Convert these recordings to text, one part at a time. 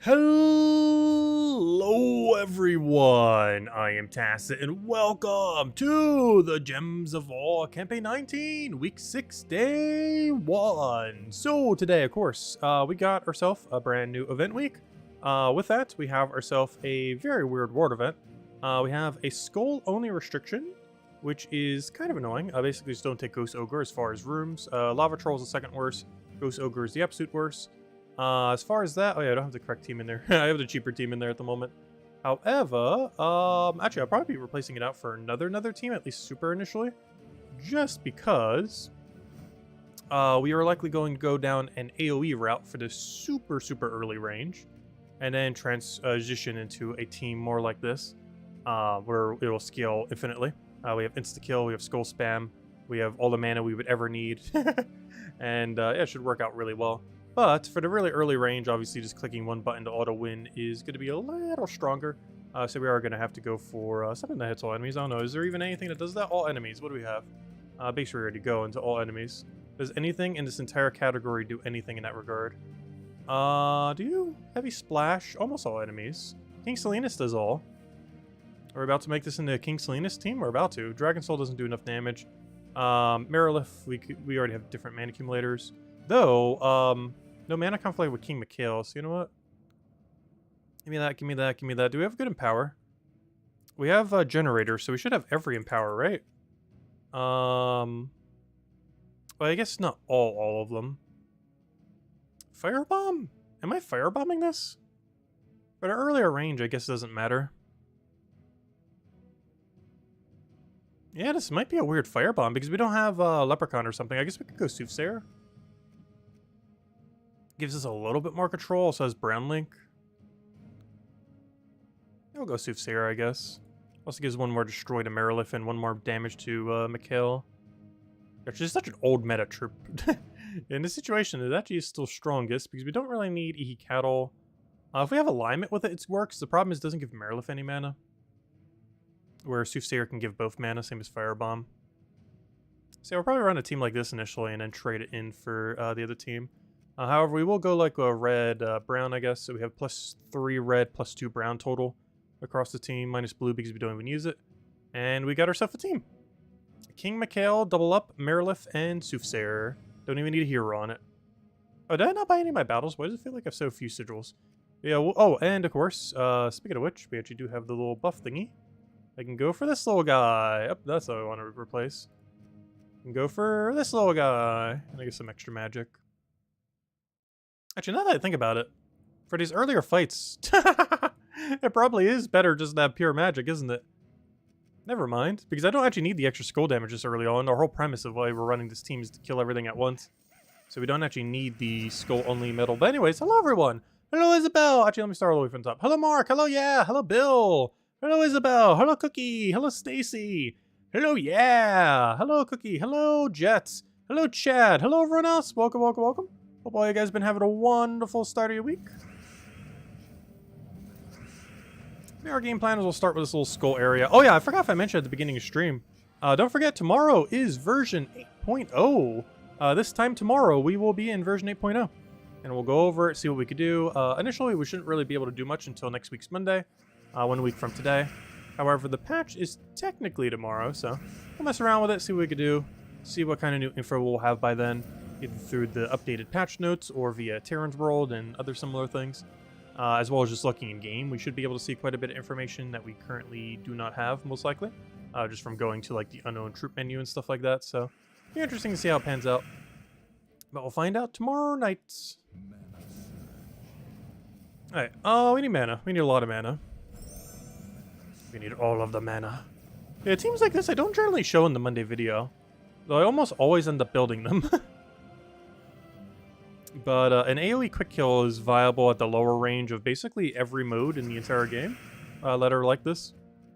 Hello everyone, I am Tacit and welcome to the Gems of War Campaign 19, Week 6, Day 1. So today, of course, we got ourselves a brand new event week. With that, we have ourselves a very weird ward event. We have a skull only restriction, which is kind of annoying. Basically just don't take Ghost Ogre as far as rooms. Lava Troll is the second worst. Ghost Ogre is the absolute worst. As far as that, oh yeah, I don't have the correct team in there. I have the cheaper team in there at the moment. However, actually, I'll probably be replacing it out for another team, at least super initially, just because we are likely going to go down an AOE route for the super early range, and then transition into a team more like this, where it will scale infinitely. We have insta kill, we have skull spam, we have all the mana we would ever need, and yeah, it should work out really well. But for the really early range, obviously just clicking one button to auto win is going to be a little stronger. So we are going to have to go for something that hits all enemies. I don't know. Is there even anything that does that? All enemies. What do we have? Basically ready to go into all enemies. Does anything in this entire category do anything in that regard? Do you? Heavy Splash. Almost all enemies. King Salinas does all. Are we about to make this into a King Salinas team? We're about to. Dragon Soul doesn't do enough damage. Marilith, we already have different mana accumulators. Though, no mana conflict with King Mikhail, so you know what? Give me that, give me that, give me that. Do we have good Empower? We have a Generator, so we should have every Empower, right? Well, I guess not all of them. Firebomb? Am I firebombing this? But our earlier range, I guess, doesn't matter. Yeah, this might be a weird firebomb because we don't have Leprechaun or something. I guess we could go Soothsayer. Gives us a little bit more control. Also has Brown Link. We'll go Soothsayer, I guess. Also gives one more Destroy to Marilith and one more damage to Mikhail. Actually, it's such an old meta troop. In this situation, it actually is still strongest because we don't really need Ihi Cattle. If we have alignment with it, it works. The problem is it doesn't give Marilith any mana. Where Soothsayer can give both mana, same as Firebomb. So yeah, we'll probably run a team like this initially and then trade it in for the other team. However, we will go like a red, brown, I guess. So we have +3 red, +2 brown total across the team, minus blue because we don't even use it. And we got ourselves a team. King Mikhail, double up, Marilith, and Soothsayer. Don't even need a hero on it. Oh, did I not buy any of my battles? Why does it feel like I have so few sigils? Yeah, well, oh, and of course, speaking of which, we actually do have the little buff thingy. I can go for this little guy. Oh, that's what I want to replace. I can go for this little guy. And I get some extra magic. Actually, now that I think about it, for these earlier fights, it probably is better just to have pure magic, isn't it? Never mind, because I don't actually need the extra skull damage this early on. The whole premise of why we're running this team is to kill everything at once. So we don't actually need the skull-only metal. But anyways, hello everyone! Hello Isabel! Actually, let me start all the way from the top. Hello Mark! Hello Yeah! Hello Bill! Hello Isabel! Hello Cookie! Hello Stacy! Hello Yeah! Hello Cookie! Hello Jets! Hello Chad! Hello everyone else! Welcome, welcome, welcome! Hope all you guys been having a wonderful start of your week. Our game plan is we'll start with this little skull area. Oh yeah, I forgot if I mentioned at the beginning of stream. Don't forget, tomorrow is version 8.0. This time tomorrow, we will be in version 8.0. And we'll go over it, see what we could do. Initially, we shouldn't really be able to do much until next week's Monday. 1 week from today. However, the patch is technically tomorrow, so we'll mess around with it, see what we could do. See what kind of new info we'll have by then. Either through the updated patch notes or via Terran's World and other similar things. As well as just looking in game, we should be able to see quite a bit of information that we currently do not have, most likely. Just from going to like the unknown troop menu and stuff like that. So, it'll be interesting to see how it pans out. But we'll find out tomorrow night. Alright, oh, we need mana. We need a lot of mana. We need all of the mana. Yeah, teams like this I don't generally show in the Monday video. Though I almost always end up building them. But an AoE quick kill is viable at the lower range of basically every mode in the entire game that are like this.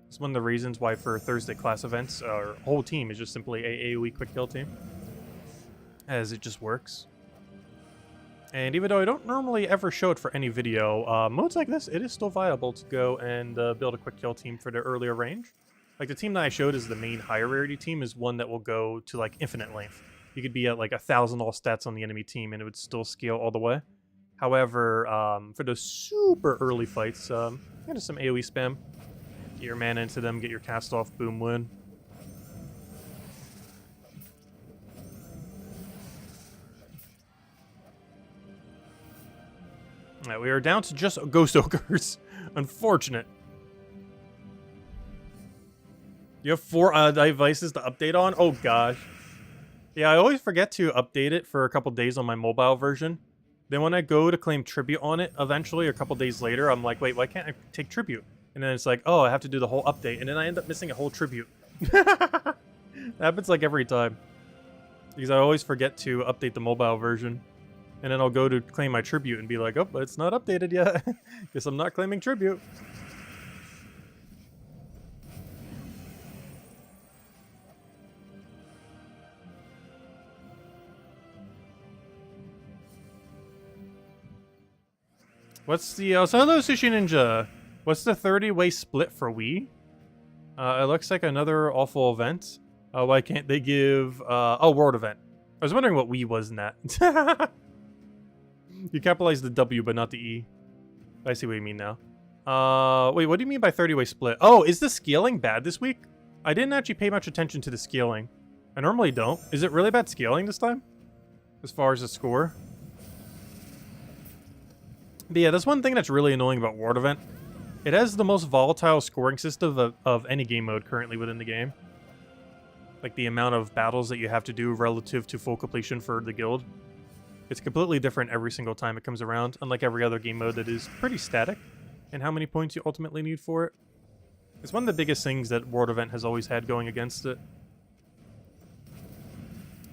It's one of the reasons why for Thursday class events, our whole team is just simply a AoE quick kill team. As it just works. And even though I don't normally ever show it for any video, modes like this, it is still viable to go and build a quick kill team for the earlier range. Like the team that I showed as the main higher rarity team is one that will go to like infinite length. You could be at like 1,000 all stats on the enemy team and it would still scale all the way. However, for the super early fights, get some AoE spam. Get your mana into them, get your cast off, boom, win. Alright, we are down to just Ghost Ogres. Unfortunate. You have 4 devices to update on? Oh gosh. Yeah, I always forget to update it for a couple days on my mobile version. Then when I go to claim tribute on it, eventually, a couple days later, I'm like, wait, why can't I take tribute? And then it's like, oh, I have to do the whole update. And then I end up missing a whole tribute. That happens like every time. Because I always forget to update the mobile version. And then I'll go to claim my tribute and be like, oh, but it's not updated yet. Guess I'm not claiming tribute. What's the... so hello, Sushi Ninja. What's the 30-way split for Wii? It looks like another awful event. Why can't they give... oh, world event. I was wondering what Wii was in that. You capitalized the W, but not the E. I see what you mean now. Wait, what do you mean by 30-way split? Oh, is the scaling bad this week? I didn't actually pay much attention to the scaling. I normally don't. Is it really bad scaling this time? As far as the score? But yeah, that's one thing that's really annoying about World Event. It has the most volatile scoring system of any game mode currently within the game. Like the amount of battles that you have to do relative to full completion for the guild. It's completely different every single time it comes around, unlike every other game mode that is pretty static in how many points you ultimately need for it. It's one of the biggest things that World Event has always had going against it.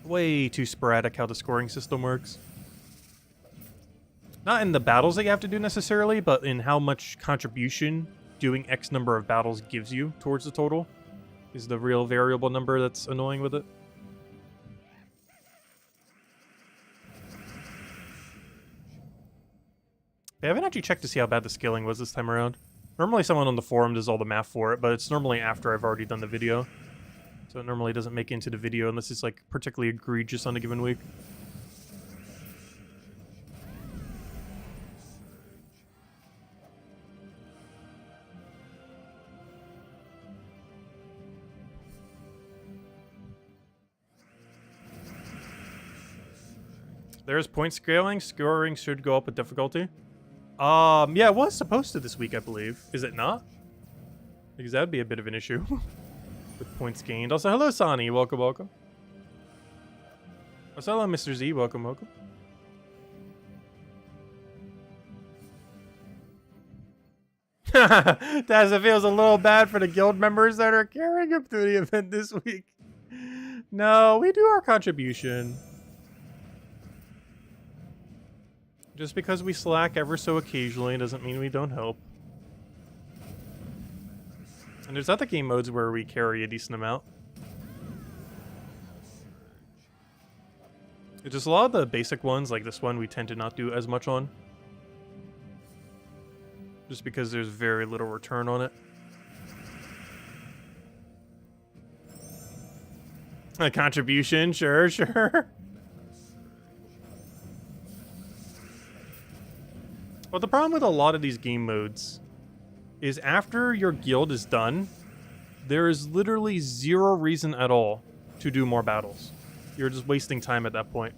Way too sporadic how the scoring system works. Not in the battles that you have to do necessarily, but in how much contribution doing X number of battles gives you towards the total is the real variable number that's annoying with it. I haven't actually checked to see how bad the scaling was this time around. Normally someone on the forum does all the math for it, but it's normally after I've already done the video. So it normally doesn't make it into the video unless it's like particularly egregious on a given week. There's point scaling. Scoring should go up with difficulty. Yeah, it was supposed to this week, I believe. Is it not? Because that would be a bit of an issue. With points gained. Also, hello, Sani. Welcome, welcome. Also, hello, Mr. Z. Welcome, welcome. Taz, it feels a little bad for the guild members that are carrying him through the event this week. No, we do our contribution. Just because we slack ever so occasionally doesn't mean we don't help. And there's other game modes where we carry a decent amount. It's just a lot of the basic ones, like this one, we tend to not do as much on. Just because there's very little return on it. A contribution, sure, sure. Well, the problem with a lot of these game modes is after your guild is done, there is literally zero reason at all to do more battles. You're just wasting time at that point.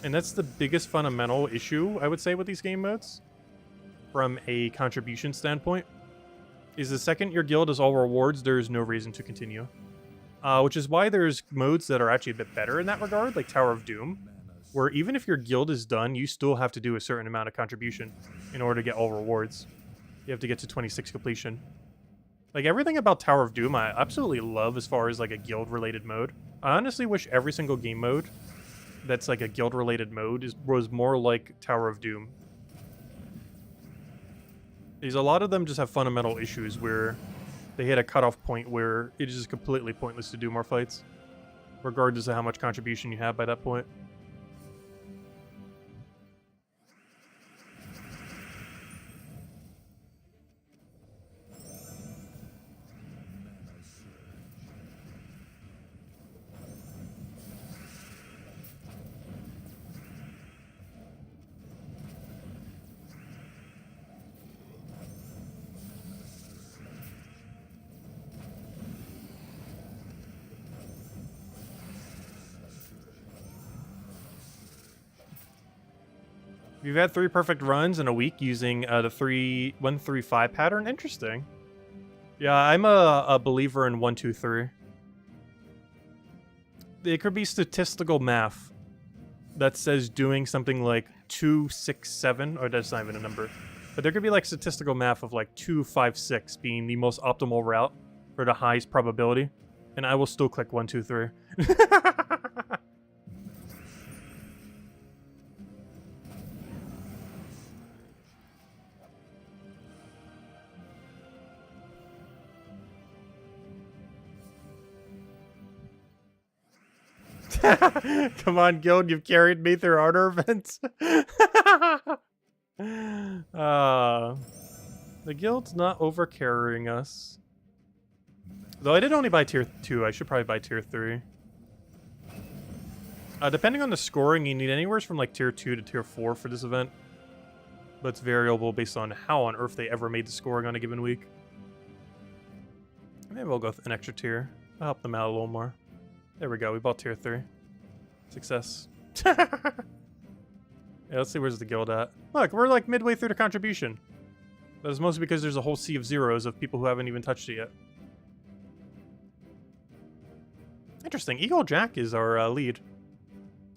And that's the biggest fundamental issue, I would say, with these game modes. From a contribution standpoint, is the second your guild is all rewards, there is no reason to continue. Which is why there's modes that are actually a bit better in that regard, like Tower of Doom, where even if your guild is done, you still have to do a certain amount of contribution in order to get all rewards. You have to get to 26 completion. Like, everything about Tower of Doom I absolutely love as far as, like, a guild-related mode. I honestly wish every single game mode that's, like, a guild-related mode was more like Tower of Doom. Because a lot of them just have fundamental issues where they hit a cutoff point where it is just completely pointless to do more fights, regardless of how much contribution you have by that point. You've had 3 perfect runs in a week using the 1-3-5 pattern. Interesting. Yeah, I'm a believer in 1-2-3. It could be statistical math that says doing something like 2-6-7, or that's not even a number. But there could be like statistical math of like 2-5-6 being the most optimal route for the highest probability. And I will still click 1-2-3. Come on, guild, you've carried me through harder events. The guild's not over carrying us. Though I did only buy tier 2, I should probably buy tier 3. Depending on the scoring, you need anywhere from like tier 2 to tier 4 for this event. But it's variable based on how on earth they ever made the scoring on a given week. Maybe we'll go with an extra tier. I'll help them out a little more. There we go, we bought tier 3. Success. Yeah, let's see where's the guild at. Look, we're like midway through the contribution. That is mostly because there's a whole sea of zeros of people who haven't even touched it yet. Interesting. Eagle Jack is our lead.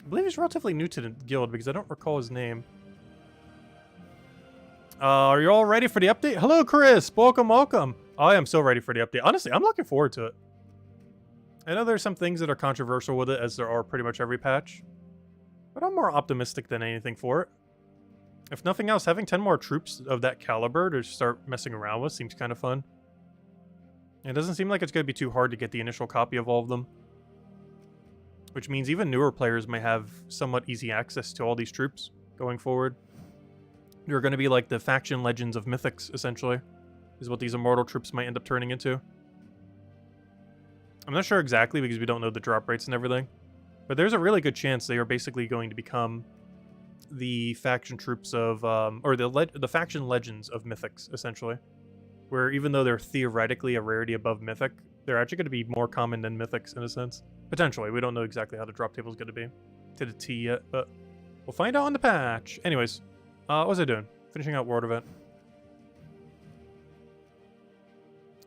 I believe he's relatively new to the guild because I don't recall his name. Are you all ready for the update? Hello, Chris. Welcome, welcome. I am so ready for the update. Honestly, I'm looking forward to it. I know there's some things that are controversial with it, as there are pretty much every patch. But I'm more optimistic than anything for it. If nothing else, having 10 more troops of that caliber to start messing around with seems kind of fun. It doesn't seem like it's going to be too hard to get the initial copy of all of them. Which means even newer players may have somewhat easy access to all these troops going forward. They're going to be like the faction legends of Mythics, essentially, is what these immortal troops might end up turning into. I'm not sure exactly because we don't know the drop rates and everything. But there's a really good chance they are basically going to become the faction troops of, or the faction legends of Mythics, essentially. Where even though they're theoretically a rarity above Mythic, they're actually going to be more common than Mythics in a sense. Potentially, we don't know exactly how the drop table is going to be to the T yet, but we'll find out on the patch. Anyways, what was I doing? Finishing out World Event.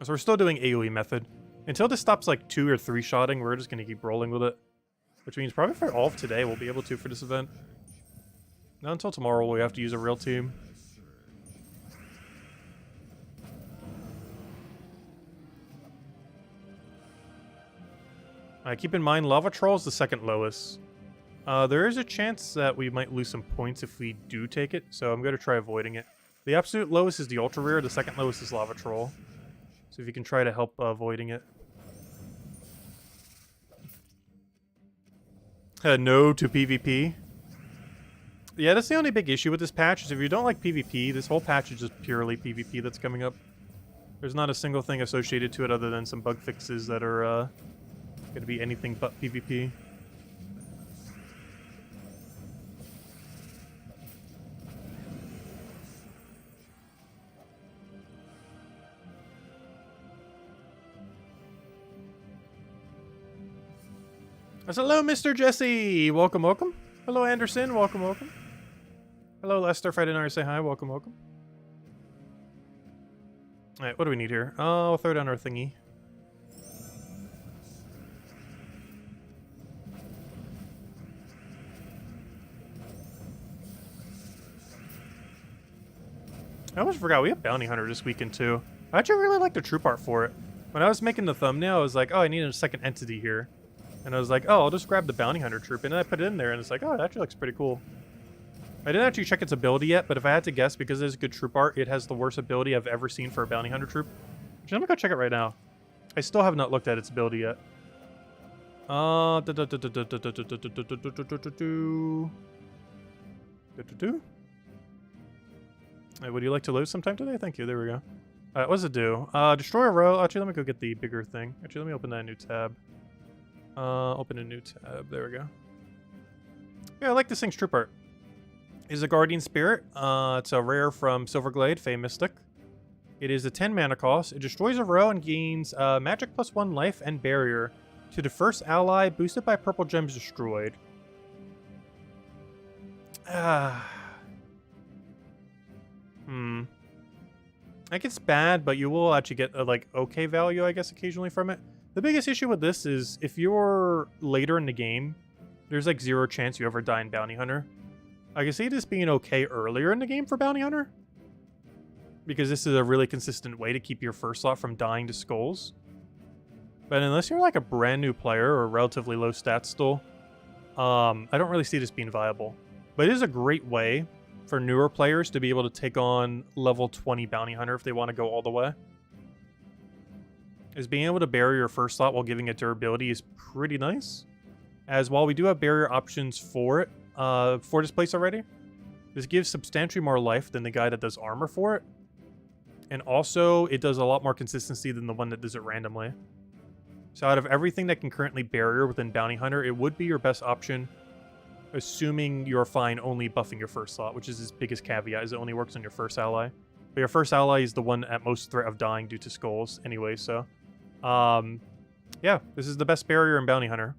So we're still doing AoE method. Until this stops like 2 or 3 shotting, we're just going to keep rolling with it. Which means probably for all of today, we'll be able to for this event. Not until tomorrow will we have to use a real team. Keep in mind, Lava Troll is the second lowest. There is a chance that we might lose some points if we do take it, so I'm going to try avoiding it. The absolute lowest is the Ultra Rare, the second lowest is Lava Troll. So if you can try to help avoiding it. No to PvP. Yeah, that's the only big issue with this patch, is if you don't like PvP, this whole patch is just purely PvP that's coming up. There's not a single thing associated to it other than some bug fixes that are going to be anything but PvP. Hello, Mr. Jesse! Welcome, welcome. Hello, Anderson. Welcome, welcome. Hello, Lester. If I didn't already say hi, welcome, welcome. Alright, what do we need here? Oh, we'll throw down our thingy. I almost forgot we have Bounty Hunter this weekend, too. I actually really like the troop art for it. When I was making the thumbnail, I was like, oh, I need a second entity here. And I was like, oh, I'll just grab the Bounty Hunter troop. And then I put it in there, and it's like, oh, it actually looks pretty cool. I didn't actually check its ability yet, but if I had to guess, because it is good troop art, it has the worst ability I've ever seen for a Bounty Hunter troop. Actually, I'm gonna go check it right now. I still have not looked at its ability yet. Hey, would you like to load sometime today? Thank you. There we go. What does it do? Destroy a row. Actually, let me go get the bigger thing. Actually, let me open that new tab. Open a new tab. There we go. Yeah, I like this thing's troop art. Is a Guardian Spirit. It's a rare from Silverglade, Fey Mystic. It is a 10 mana cost. It destroys a row and gains magic +1 life and barrier to the first ally, boosted by purple gems destroyed. Like, it's bad, but you will actually get a, like, okay value, I guess, occasionally from it. The biggest issue with this is if you're later in the game, there's like 0 chance you ever die in Bounty Hunter. I can see this being okay earlier in the game for Bounty Hunter, because this is a really consistent way to keep your first slot from dying to skulls. But unless you're like a brand new player or relatively low stats still, I don't really see this being viable. But it is a great way for newer players to be able to take on level 20 Bounty Hunter if they want to go all the way. Is being able to bury your first slot while giving it durability is pretty nice. As while we do have barrier options for it, for this place already, this gives substantially more life than the guy that does armor for it. And also, it does a lot more consistency than the one that does it randomly. So out of everything that can currently barrier within Bounty Hunter, it would be your best option, assuming you're fine only buffing your first slot, which is his biggest caveat, is it only works on your first ally. But your first ally is the one at most threat of dying due to skulls anyway, so... yeah, this is the best barrier in Bounty Hunter.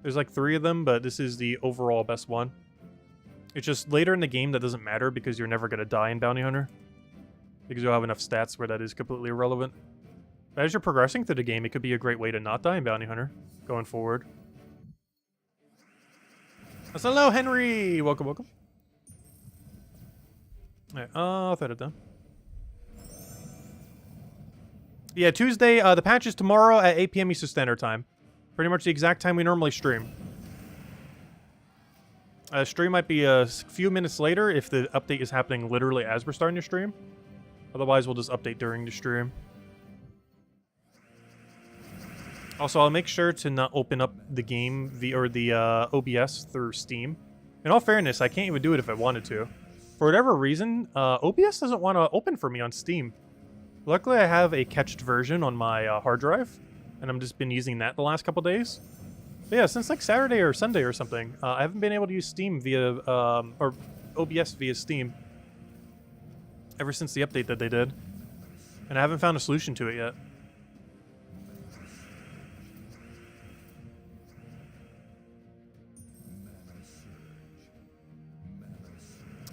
There's like 3 of them, but this is the overall best one. It's just later in the game that doesn't matter because you're never going to die in Bounty Hunter. Because you'll have enough stats where that is completely irrelevant. But as you're progressing through the game, it could be a great way to not die in Bounty Hunter going forward. So, hello, Henry! Welcome, welcome. Alright, I'll throw it down. Yeah, Tuesday, the patch is tomorrow at 8 PM Eastern Standard Time. Pretty much the exact time we normally stream. Stream might be a few minutes later if the update is happening literally as we're starting to stream. Otherwise, we'll just update during the stream. Also, I'll make sure to not open up the game or the OBS through Steam. In all fairness, I can't even do it if I wanted to. For whatever reason, OBS doesn't want to open for me on Steam. Luckily, I have a cached version on my hard drive, and I've just been using that the last couple days. But yeah, since like Saturday or Sunday or something, I haven't been able to use Steam via, or OBS via Steam ever since the update that they did. And I haven't found a solution to it yet.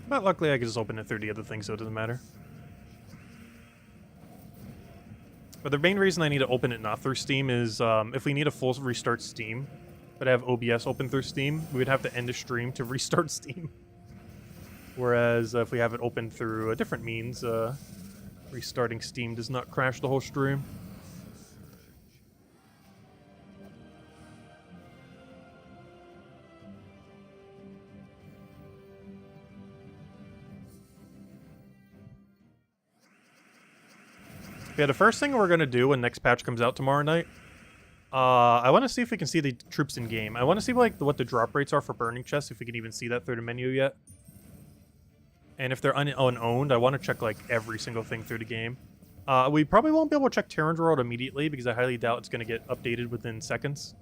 But luckily I can just open it through the other thing, so it doesn't matter. But the main reason I need to open it not through Steam is if we need a full restart Steam, but I have OBS open through Steam, we would have to end the stream to restart Steam. Whereas if we have it open through a different means, restarting Steam does not crash the whole stream. Yeah, the first thing we're going to do when next patch comes out tomorrow night, I want to see if we can see the troops in game. I want to see like what the drop rates are for burning chests, if we can even see that through the menu yet. And if they're unowned, I want to check like every single thing through the game. We probably won't be able to check Terran's World immediately because I highly doubt it's going to get updated within seconds.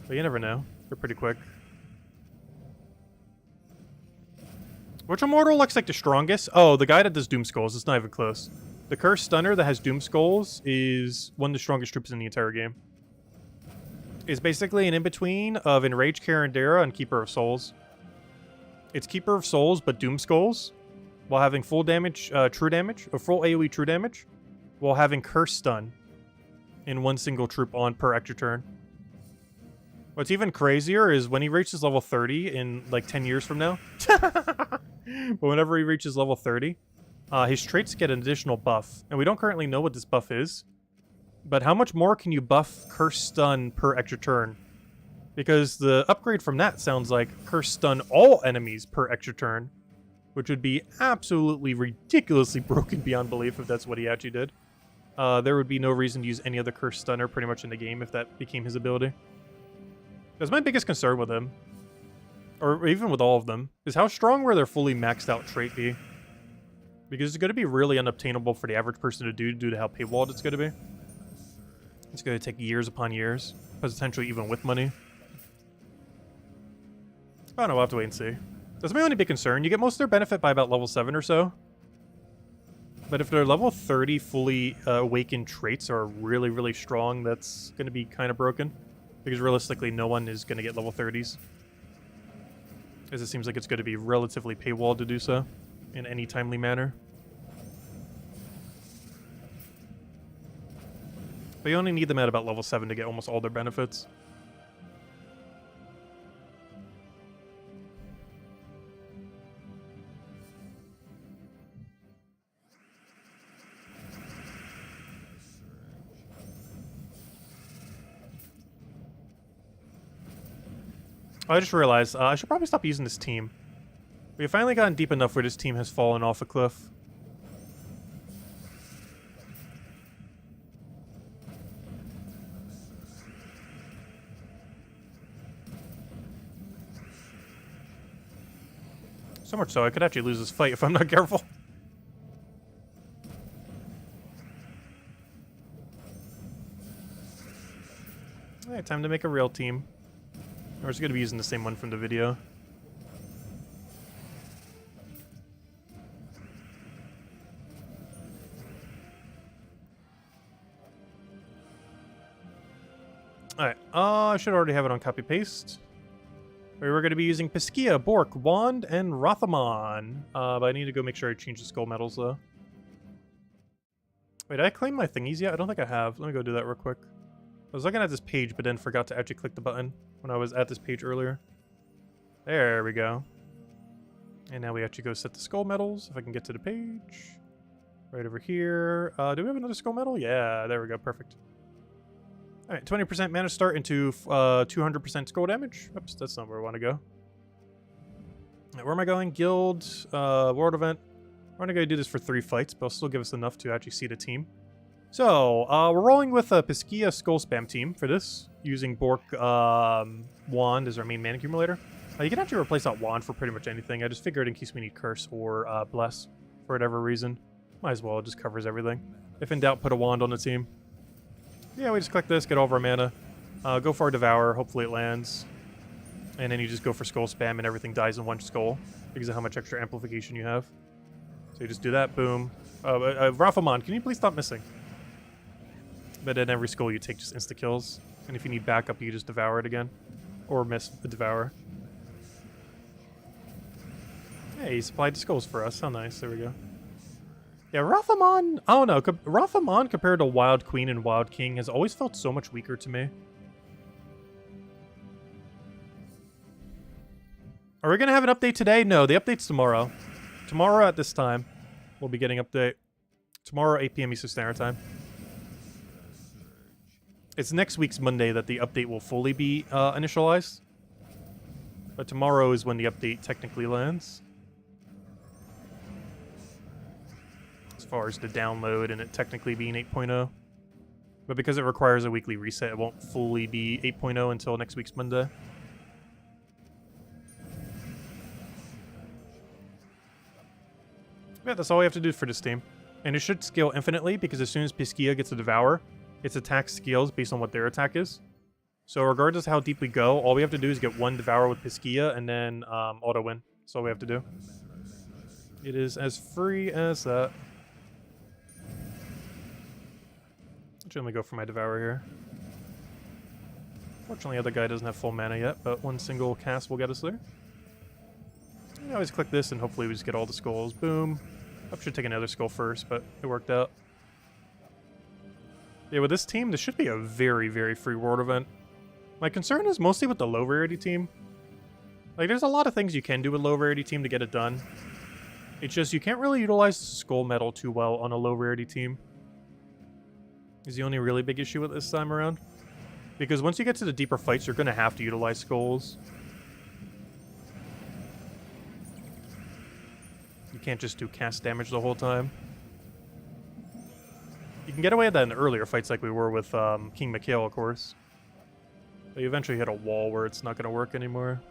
But you never know. They're pretty quick. Which Immortal looks like the strongest? Oh, the guy that does Doom Skulls. It's not even close. The Cursed Stunner that has Doom Skulls is one of the strongest troops in the entire game. It's basically an in-between of Enraged Carandera and Keeper of Souls. It's Keeper of Souls, but Doom Skulls, while having full damage, true damage, or full AoE true damage, while having Curse Stun in one single troop on per extra turn. What's even crazier is when he reaches level 30 in like 10 years from now, but whenever he reaches level 30, his traits get an additional buff, and we don't currently know what this buff is. But how much more can you buff Curse Stun per extra turn? Because the upgrade from that sounds like Curse Stun all enemies per extra turn, which would be absolutely ridiculously broken beyond belief if that's what he actually did. There would be no reason to use any other Curse Stunner pretty much in the game if that became his ability. That's my biggest concern with him, or even with all of them, is how strong will their fully maxed out trait be? Because it's going to be really unobtainable for the average person to do due to how paywalled it's going to be. It's going to take years upon years, potentially even with money. I don't know, we'll have to wait and see. That's my only big concern. You get most of their benefit by about level 7 or so. But if their level 30 fully awakened traits are really, really strong, that's going to be kind of broken. Because realistically, no one is going to get level 30s. As it seems like it's going to be relatively paywalled to do so in any timely manner. But you only need them at about level 7 to get almost all their benefits. I just realized I should probably stop using this team. We've finally gotten deep enough where this team has fallen off a cliff. So much so, I could actually lose this fight if I'm not careful. Alright, time to make a real team. We're just going to be using the same one from the video. Alright, I should already have it on copy-paste. We're going to be using Piskia, Bork, Wand, and Rothamon. But I need to go make sure I change the skull medals, though. Wait, did I claim my thingies yet? I don't think I have. Let me go do that real quick. I was looking at this page, but then forgot to actually click the button when I was at this page earlier. There we go. And now we actually go set the skull medals, if I can get to the page. Right over here. Do we have another skull medal? Yeah, there we go. Perfect. Alright, 20% mana start into 200% skull damage. Oops, that's not where I want to go. Right, where am I going? Guild, world event. We're only going to do this for 3 fights, but it'll still give us enough to actually see the team. So, we're rolling with a Piskia Skull Spam team for this, using Bork Wand as our main mana accumulator. You can actually replace that Wand for pretty much anything. I just figured in case we need Curse or Bless for whatever reason. Might as well, it just covers everything. If in doubt, put a Wand on the team. Yeah, we just click this, get all of our mana. Go for our Devour, hopefully it lands. And then you just go for Skull Spam and everything dies in one skull because of how much extra amplification you have. So you just do that, boom. Rafamon, can you please stop missing? But in every skull you take just insta-kills. And if you need backup, you just Devour it again. Or miss the Devour. Hey, he supplied the skulls for us. How nice. There we go. Yeah, Rafamon, I don't know. Rafamon compared to Wild Queen and Wild King has always felt so much weaker to me. Are we going to have an update today? No, the update's tomorrow. Tomorrow at this time, we'll be getting an update. Tomorrow, 8 p.m. Eastern Standard Time. It's next week's Monday that the update will fully be initialized. But tomorrow is when the update technically lands. As far as the download and it technically being 8.0. But because it requires a weekly reset, it won't fully be 8.0 until next week's Monday. Yeah, that's all we have to do for this team. And it should scale infinitely because as soon as Piskia gets a Devour, its attack scales based on what their attack is. So regardless of how deep we go, all we have to do is get one Devour with Piskia and then auto win. That's all we have to do. It is as free as that. I'll generally go for my Devour here. Fortunately, the other guy doesn't have full mana yet, but one single cast will get us there. I always click this and hopefully we just get all the skulls. Boom. I should take another skull first, but it worked out. Yeah, with this team, this should be a very, very free world event. My concern is mostly with the low rarity team. Like, there's a lot of things you can do with low rarity team to get it done. It's just you can't really utilize skull metal too well on a low rarity team. Is the only really big issue with this time around. Because once you get to the deeper fights, you're going to have to utilize skulls. You can't just do cast damage the whole time. You can get away with that in the earlier fights like we were with King Mikhail, of course. But you eventually hit a wall where it's not going to work anymore.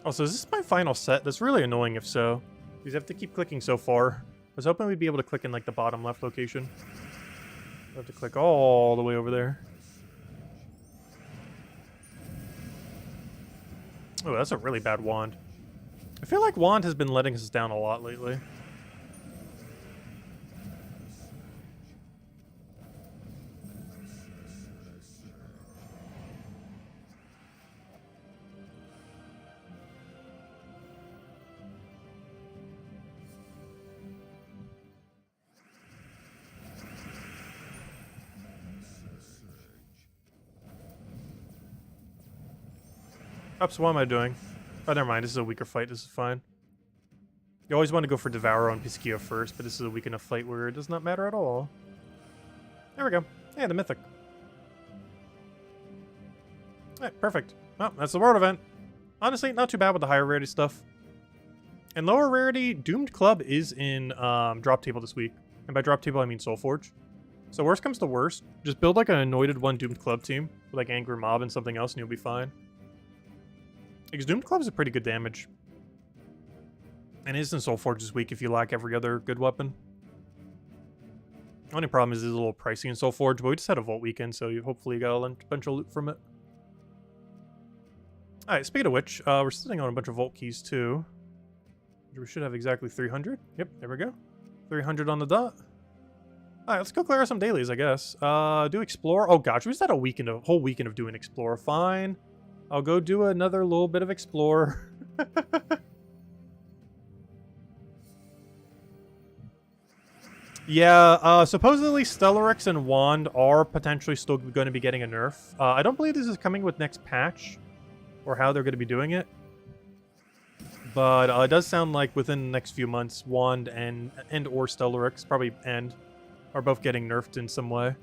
Also, is this my final set? That's really annoying if so. Because you have to keep clicking so far. I was hoping we'd be able to click in like the bottom left location. I have to click all the way over there. Oh, that's a really bad wand. I feel like wand has been letting us down a lot lately. Oops, what am I doing? Oh, never mind. This is a weaker fight. This is fine. You always want to go for Devour on Piskia first, but this is a weak enough fight where it does not matter at all. There we go. Yeah, the Mythic. Alright, perfect. Well, that's the world event. Honestly, not too bad with the higher rarity stuff. And lower rarity, Doomed Club is in drop table this week. And by drop table, I mean Soulforge. So worst comes to worst, just build like an anointed one Doomed Club team with like Angry Mob and something else and you'll be fine. Because Doomed Club is a pretty good damage. And it is in Soulforge this week if you lack every other good weapon. Only problem is it's a little pricey in Soulforge, but we just had a Vault weekend, so you hopefully got a bunch of loot from it. Alright, speaking of which, we're sitting on a bunch of Vault keys too. We should have exactly 300. Yep, there we go. 300 on the dot. Alright, let's go clear some dailies, I guess. Do Explore. Oh gosh, we just had a whole weekend of doing Explore. Fine. I'll go do another little bit of Explore. Yeah, supposedly Stellarex and Wand are potentially still going to be getting a nerf. I don't believe this is coming with next patch, or how they're going to be doing it. But it does sound like within the next few months, Wand and or Stellarex, probably End, are both getting nerfed in some way.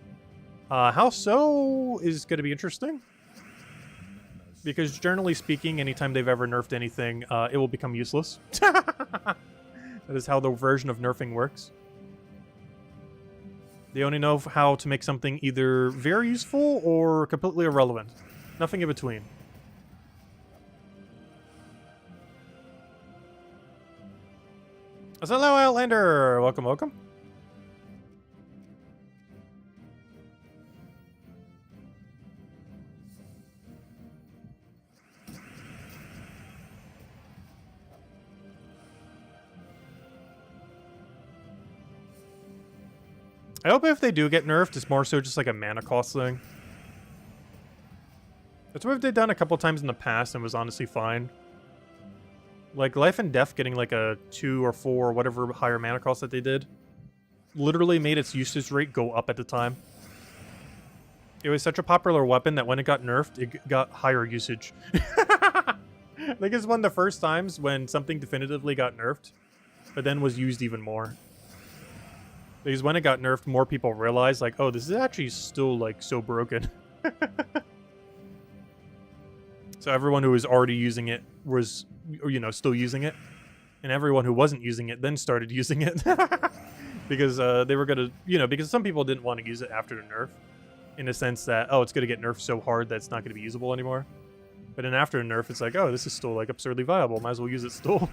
How so is going to be interesting. Because generally speaking, anytime they've ever nerfed anything, it will become useless. That is how the version of nerfing works. They only know how to make something either very useful or completely irrelevant. Nothing in between. Hello, Outlander! Welcome, welcome. I hope if they do get nerfed, it's more so just like a mana cost thing. That's what they've done a couple times in the past and was honestly fine. Like Life and Death getting like a 2 or 4 or whatever higher mana cost that they did literally made its usage rate go up at the time. It was such a popular weapon that when it got nerfed, it got higher usage. I think it's one of the first times when something definitively got nerfed, but then was used even more. Because when it got nerfed, more people realized, like, oh, this is actually still, like, so broken. So everyone who was already using it was, you know, still using it. And everyone who wasn't using it then started using it. Because they were going to, you know, because some people didn't want to use it after the nerf. In the sense that, oh, it's going to get nerfed so hard that it's not going to be usable anymore. But then after the nerf, it's like, oh, this is still, like, absurdly viable. Might as well use it still.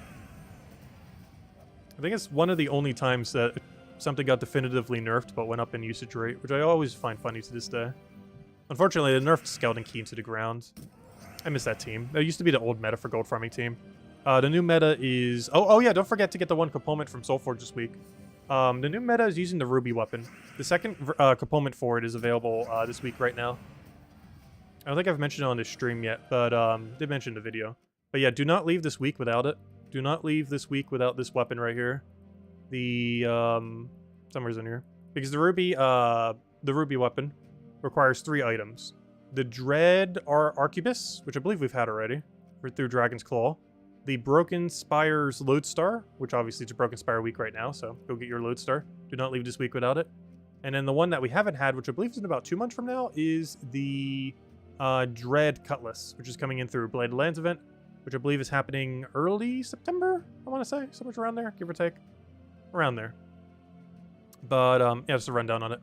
I think it's one of the only times that something got definitively nerfed but went up in usage rate, which I always find funny to this day. Unfortunately, they nerfed Skeleton Key into the ground. I miss that team. That used to be the old meta for gold farming team. The new meta is... Oh yeah, don't forget to get the one component from Soulforge this week. The new meta is using the Ruby weapon. The second component for it is available this week right now. I don't think I've mentioned it on this stream yet, but did mention in the video. But yeah, do not leave this week without it. Do not leave this week without this weapon right here. The somewhere's in here, because the ruby weapon requires 3 items: the Dread Arquebus, which I believe we've had already through Dragon's Claw, the Broken Spire's Lodestar, which obviously it's a Broken Spire week right now, so go get your Lodestar. Do not leave this week without it. And then the one that we haven't had, which I believe is in about 2 months from now, is the Dread Cutlass, which is coming in through Bladed Lands event, which I believe is happening early September. I want to say somewhere around there, give or take. Around there. But, yeah, just a rundown on it.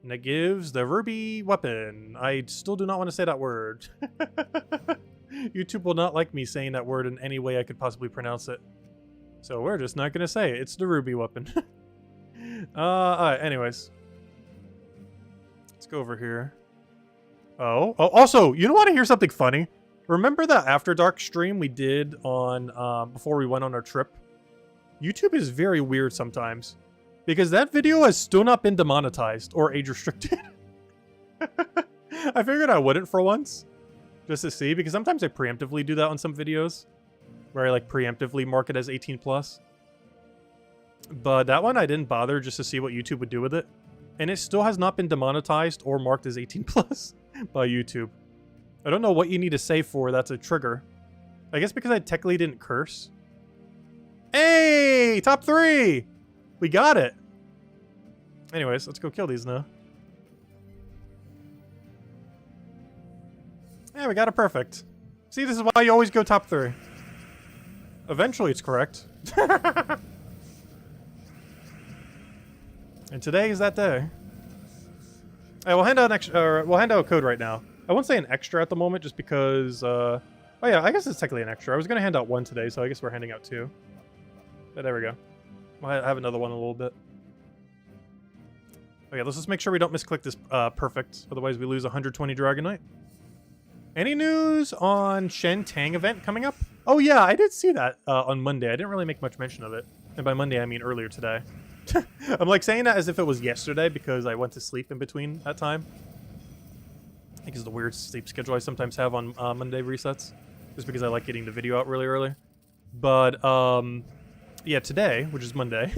And it gives the Ruby weapon. I still do not want to say that word. YouTube will not like me saying that word in any way I could possibly pronounce it. So we're just not going to say it. It's the Ruby weapon. Alright, anyways. Let's go over here. Oh, also, you don't want to hear something funny? Remember that After Dark stream we did on before we went on our trip? YouTube is very weird sometimes because that video has still not been demonetized or age restricted. I figured I wouldn't for once, just to see, because sometimes I preemptively do that on some videos where I like preemptively mark it as 18 plus. But that one I didn't bother just to see what YouTube would do with it. And it still has not been demonetized or marked as 18 plus by YouTube. I don't know what you need to say for that's a trigger. I guess because I technically didn't curse. Hey! Top 3! We got it! Anyways, let's go kill these now. Yeah, we got it perfect. See, this is why you always go top 3. Eventually it's correct. And today is that day. Hey, we'll hand out we'll hand out a code right now. I won't say an extra at the moment just because oh yeah, I guess it's technically an extra. I was gonna hand out 1 today, so I guess we're handing out 2. But there we go. I'll have another one in a little bit. Okay, let's just make sure we don't misclick this perfect. Otherwise we lose 120 Dragonite. Any news on Shen Tang event coming up? Oh yeah, I did see that on Monday. I didn't really make much mention of it. And by Monday, I mean earlier today. I'm like saying that as if it was yesterday because I went to sleep in between that time. I think it's the weird sleep schedule I sometimes have on Monday resets. Just because I like getting the video out really early. But, yeah, today, which is Monday.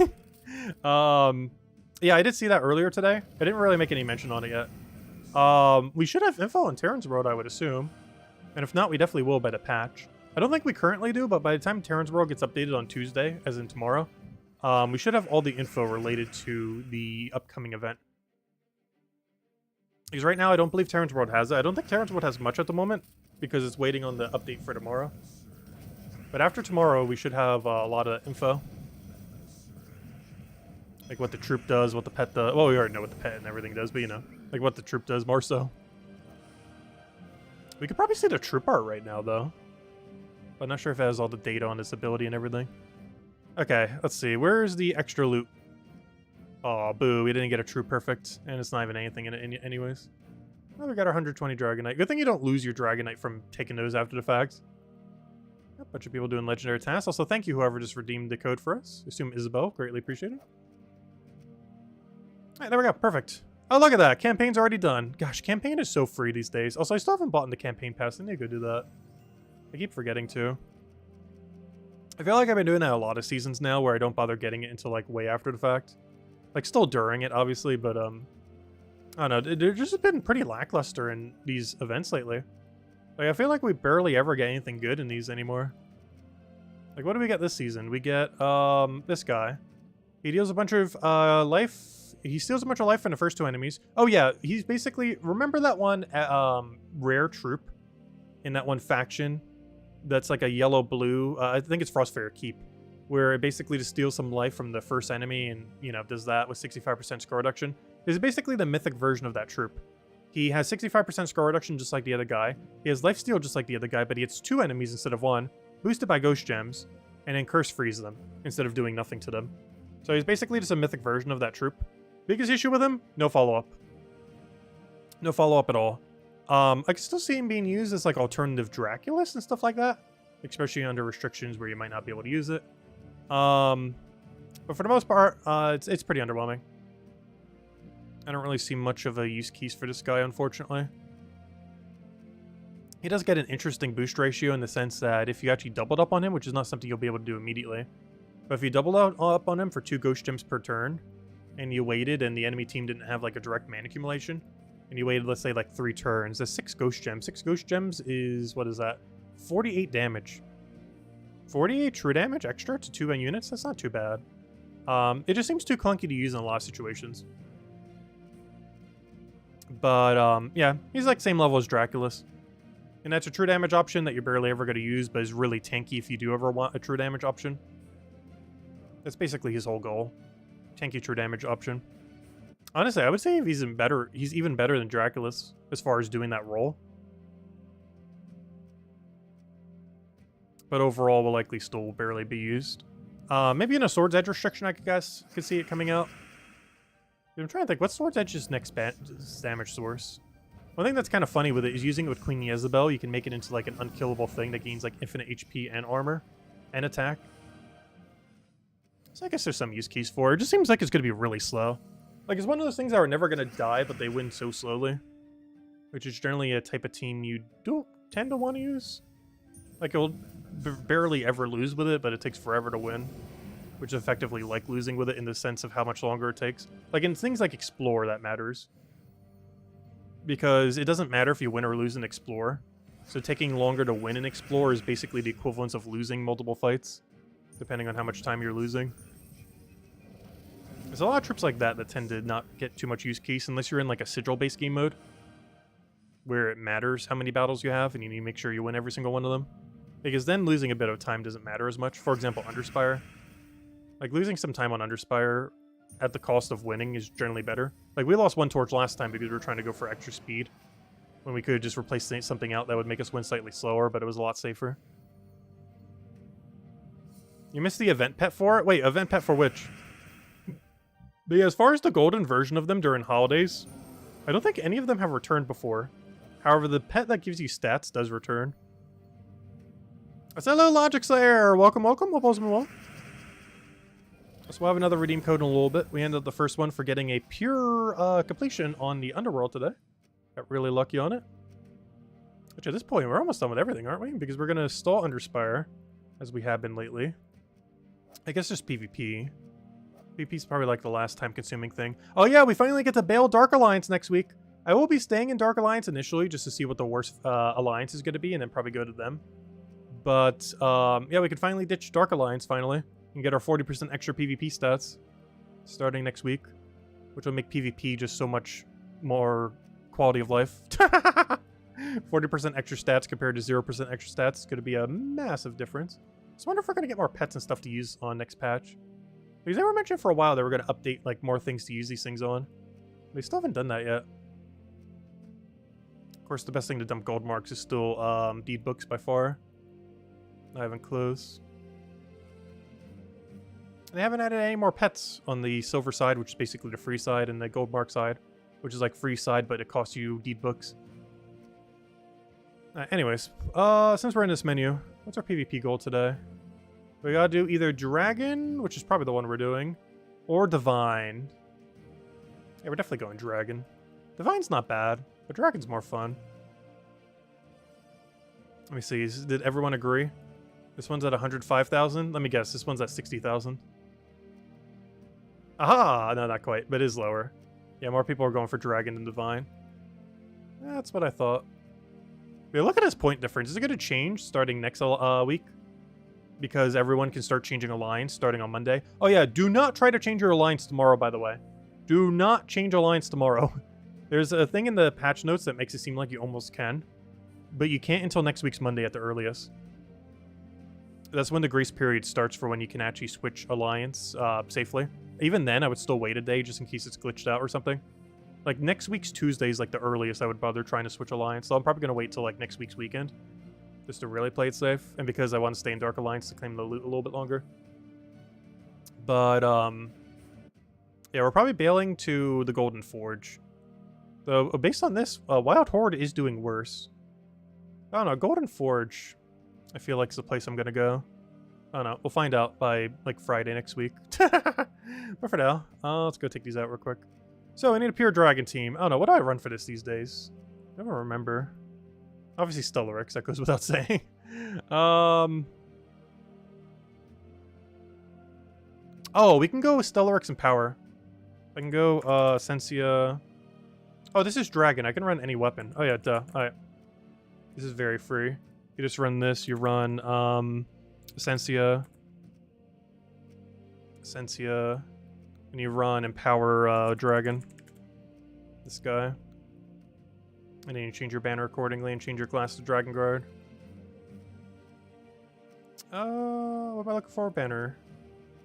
Yeah, I did see that earlier today. I didn't really make any mention on it yet. We should have info on Terran's World, I would assume. And if not, we definitely will by the patch. I don't think we currently do, but by the time Terran's World gets updated on Tuesday, as in tomorrow, we should have all the info related to the upcoming event. Because right now, I don't believe Terran's World has it. I don't think Terran's World has much at the moment, because it's waiting on the update for tomorrow. But after tomorrow, we should have a lot of info. Like what the troop does, what the pet does. Well, we already know what the pet and everything does, but you know. Like what the troop does more so. We could probably see the troop art right now, though. But I'm not sure if it has all the data on its ability and everything. Okay, let's see. Where's the extra loot? Aw, boo. We didn't get a true perfect. And it's not even anything in it anyways. Oh, we got our 120 Dragonite. Good thing you don't lose your Dragonite from taking those after the fact. A bunch of people doing legendary tasks. Also, thank you whoever just redeemed the code for us. Assume Isabel. Greatly appreciated. Alright, there we go. Perfect. Oh, look at that. Campaign's already done. Gosh, campaign is so free these days. Also, I still haven't bought in the campaign pass. I need to go do that. I keep forgetting to. I feel like I've been doing that a lot of seasons now where I don't bother getting it until like way after the fact. Like still during it, obviously, but I don't know. They've just been pretty lackluster in these events lately. Like I feel like we barely ever get anything good in these anymore. Like what do we get this season? We get this guy. He deals a bunch of life. He steals a bunch of life from the first 2 enemies. Oh yeah, he's basically, remember that one rare troop in that one faction that's like a yellow-blue, I think it's Frostfarer Keep, where it basically just steals some life from the first enemy and, you know, does that with 65% score reduction. This is basically the mythic version of that troop. He has 65% score reduction just like the other guy. He has lifesteal just like the other guy, but he hits 2 enemies instead of 1, boosted by ghost gems, and then curse freeze them instead of doing nothing to them. So he's basically just a mythic version of that troop. Biggest issue with him? No follow-up. No follow-up at all. I can still see him being used as like alternative Draculus and stuff like that. Especially under restrictions where you might not be able to use it. But for the most part, it's pretty underwhelming. I don't really see much of a use case for this guy, unfortunately. He does get an interesting boost ratio in the sense that if you actually doubled up on him, which is not something you'll be able to do immediately, but if you doubled up on him for 2 ghost gems per turn, and you waited and the enemy team didn't have like a direct mana accumulation, and you waited, let's say, like 3 turns, that's 6 ghost gems. 6 ghost gems is, what is that? 48 damage. 48 true damage extra to 2 units? That's not too bad. It just seems too clunky to use in a lot of situations. But, yeah, he's like same level as Draculus. And that's a true damage option that you're barely ever going to use, but is really tanky if you do ever want a true damage option. That's basically his whole goal. Tanky true damage option. Honestly, I would say if he's even better than Draculus as far as doing that role. But overall, will likely still barely be used. Maybe in a Sword's Edge restriction, I could see it coming out. I'm trying to think, what's Sword's Edge's next damage source? One thing that's kind of funny with it is using it with Queen Jezebel, you can make it into like an unkillable thing that gains like infinite HP and armor and attack. So I guess there's some use case for it. It just seems like it's going to be really slow. Like, it's one of those things that are never going to die, but they win so slowly. Which is generally a type of team you don't tend to want to use. Like, you'll barely ever lose with it, but it takes forever to win. Which is effectively like losing with it in the sense of how much longer it takes. Like, in things like Explore, that matters. Because it doesn't matter if you win or lose in Explore. So taking longer to win in Explore is basically the equivalence of losing multiple fights, depending on how much time you're losing. There's a lot of trips like that that tend to not get too much use case unless you're in like a sigil-based game mode, where it matters how many battles you have and you need to make sure you win every single one of them. Because then losing a bit of time doesn't matter as much. For example, Underspire. Like, losing some time on Underspire at the cost of winning is generally better. Like, we lost one torch last time because we were trying to go for extra speed, when we could have just replaced something out that would make us win slightly slower, but it was a lot safer. You missed the event pet for it? Wait, event pet for which? But yeah, as far as the golden version of them during holidays, I don't think any of them have returned before. However, the pet that gives you stats does return. Hello, Logic Slayer! Welcome, welcome. Hope all's been well. So we'll have another redeem code in a little bit. We ended up the first one for getting a pure completion on the Underworld today. Got really lucky on it. Which at this point, we're almost done with everything, aren't we? Because we're going to stall Underspire, as we have been lately. I guess just PvP. PvP's probably like the last time-consuming thing. Oh yeah, we finally get to bail Dark Alliance next week. I will be staying in Dark Alliance initially, just to see what the worst alliance is going to be, and then probably go to them. But, yeah, we can finally ditch Dark Alliance, finally. And get our 40% extra PvP stats starting next week, which will make PvP just so much more quality of life. 40% extra stats compared to 0% extra stats is going to be a massive difference. So I wonder if we're going to get more pets and stuff to use on next patch. Because they were mentioning for a while they were going to update like more things to use these things on. They still haven't done that yet. Of course, the best thing to dump gold marks is still deed books by far. I haven't closed. They haven't added any more pets on the silver side, which is basically the free side, and the gold mark side, which is like free side, but it costs you deed books. Anyways, since we're in this menu, what's our PvP goal today? We gotta do either Dragon, which is probably the one we're doing, or Divine. Yeah, we're definitely going Dragon. Divine's not bad, but Dragon's more fun. Let me see, did everyone agree? This one's at 105,000? Let me guess, this one's at 60,000. Aha! No, not quite, but it is lower. Yeah, more people are going for Dragon than Divine. That's what I thought. Yeah, look at his point difference. Is it going to change starting next week? Because everyone can start changing alliance starting on Monday. Oh yeah, do not try to change your alliance tomorrow, by the way. Do not change alliance tomorrow. There's a thing in the patch notes that makes it seem like you almost can. But you can't until next week's Monday at the earliest. That's when the grace period starts for when you can actually switch alliance safely. Even then, I would still wait a day just in case it's glitched out or something. Like, next week's Tuesday is like the earliest I would bother trying to switch alliance, so I'm probably going to wait till like next week's weekend. Just to really play it safe, and because I want to stay in Dark Alliance to claim the loot a little bit longer. But, yeah, we're probably bailing to the Golden Forge. So, based on this, Wild Horde is doing worse. I don't know, Golden Forge, I feel like is the place I'm going to go. I don't know, we'll find out by, like, Friday next week. But for now, let's go take these out real quick. So, I need a pure dragon team. I don't know, what do I run for this these days? I don't remember. Obviously Stellarex, that goes without saying. Oh, we can go with Stellarex and Power. I can go, Sensia. Oh, this is Dragon. I can run any weapon. Oh, yeah, duh. Alright. This is very free. You just run this. You run, Sensia. And you run Empower, Dragon. This guy. And then you change your banner accordingly and change your class to Dragon Guard. What am I looking for? Banner.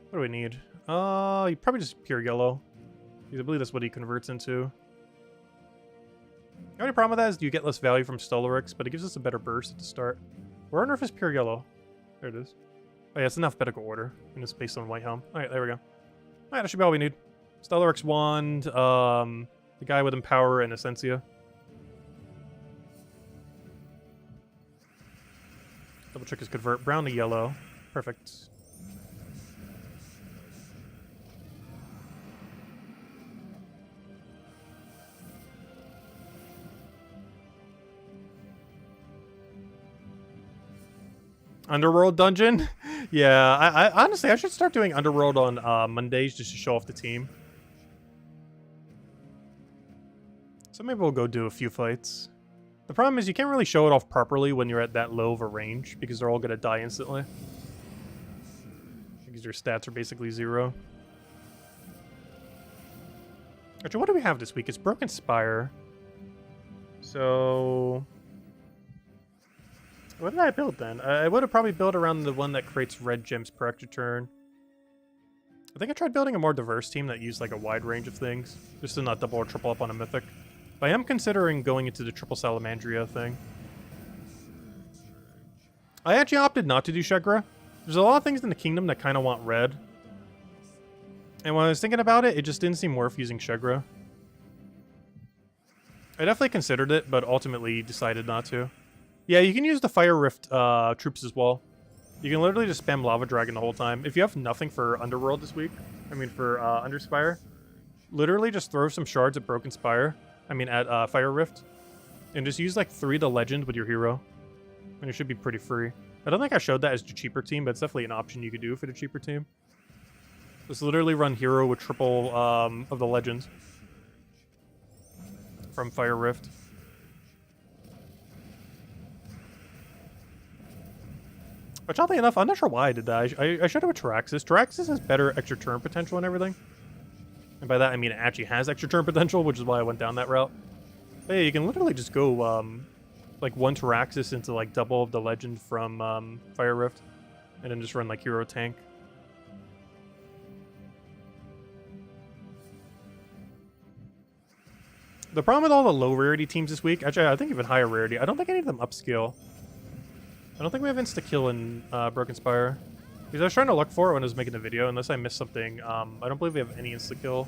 What do we need? You probably just pure yellow. Because I believe that's what he converts into. The only problem with that is you get less value from Stellarex, but it gives us a better burst at the start. Where on earth is pure yellow? There it is. Oh yeah, it's in alphabetical order. And it's based on White Helm. Alright, there we go. Alright, that should be all we need. Stellarex Wand, the guy with Empower and Essentia. trick is convert brown to yellow. Perfect. Underworld dungeon? Yeah, I honestly, I should start doing Underworld on Mondays just to show off the team. So maybe we'll go do a few fights. The problem is you can't really show it off properly when you're at that low of a range, because they're all going to die instantly. Because your stats are basically 0. Actually, what do we have this week? It's Broken Spire. So... what did I build then? I would have probably built around the one that creates red gems per extra turn. I think I tried building a more diverse team that used like a wide range of things, just to not double or triple up on a mythic. But I am considering going into the triple Salamandria thing. I actually opted not to do Shegra. There's a lot of things in the kingdom that kind of want red. And when I was thinking about it, it just didn't seem worth using Shegra. I definitely considered it, but ultimately decided not to. Yeah, you can use the Fire Rift troops as well. You can literally just spam Lava Dragon the whole time. If you have nothing for Underworld this week, for Underspire, literally just throw some shards at Broken Spire. At Fire Rift. And just use like 3 to Legend with your hero. And it should be pretty free. I don't think I showed that as the cheaper team, but it's definitely an option you could do for the cheaper team. Just literally run hero with triple of the Legends. From Fire Rift. Which, oddly enough, I'm not sure why I did that. I should have with Traxxas. Traxxas has better extra turn potential and everything. And by that, I mean it actually has extra turn potential, which is why I went down that route. But yeah, you can literally just go, like, 1 Traxxas into, like, double of the Legend from, Fire Rift. And then just run, like, Hero Tank. The problem with all the low rarity teams this week, actually, I think even higher rarity, I don't think any of them upscale. I don't think we have insta-kill in Broken Spire. Because I was trying to look for it when I was making the video, unless I missed something. I don't believe we have any insta-kill.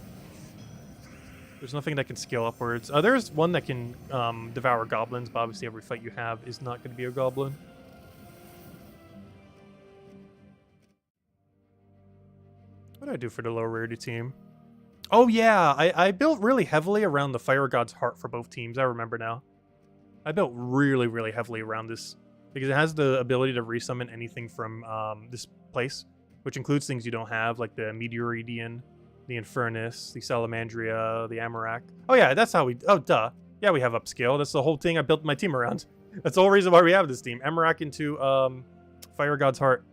There's nothing that can scale upwards. There's one that can devour goblins, but obviously every fight you have is not going to be a goblin. What did I do for the low rarity team? Oh yeah, I built really heavily around the Fire God's Heart for both teams. I remember now. I built really, really heavily around this. Because it has the ability to resummon anything from this place, which includes things you don't have, like the Meteoridian, the Infernus, the Salamandria, the Amarak. Oh yeah, that's how we... oh, duh. Yeah, we have upscale. That's the whole thing I built my team around. That's the whole reason why we have this team. Amarak into Fire God's Heart.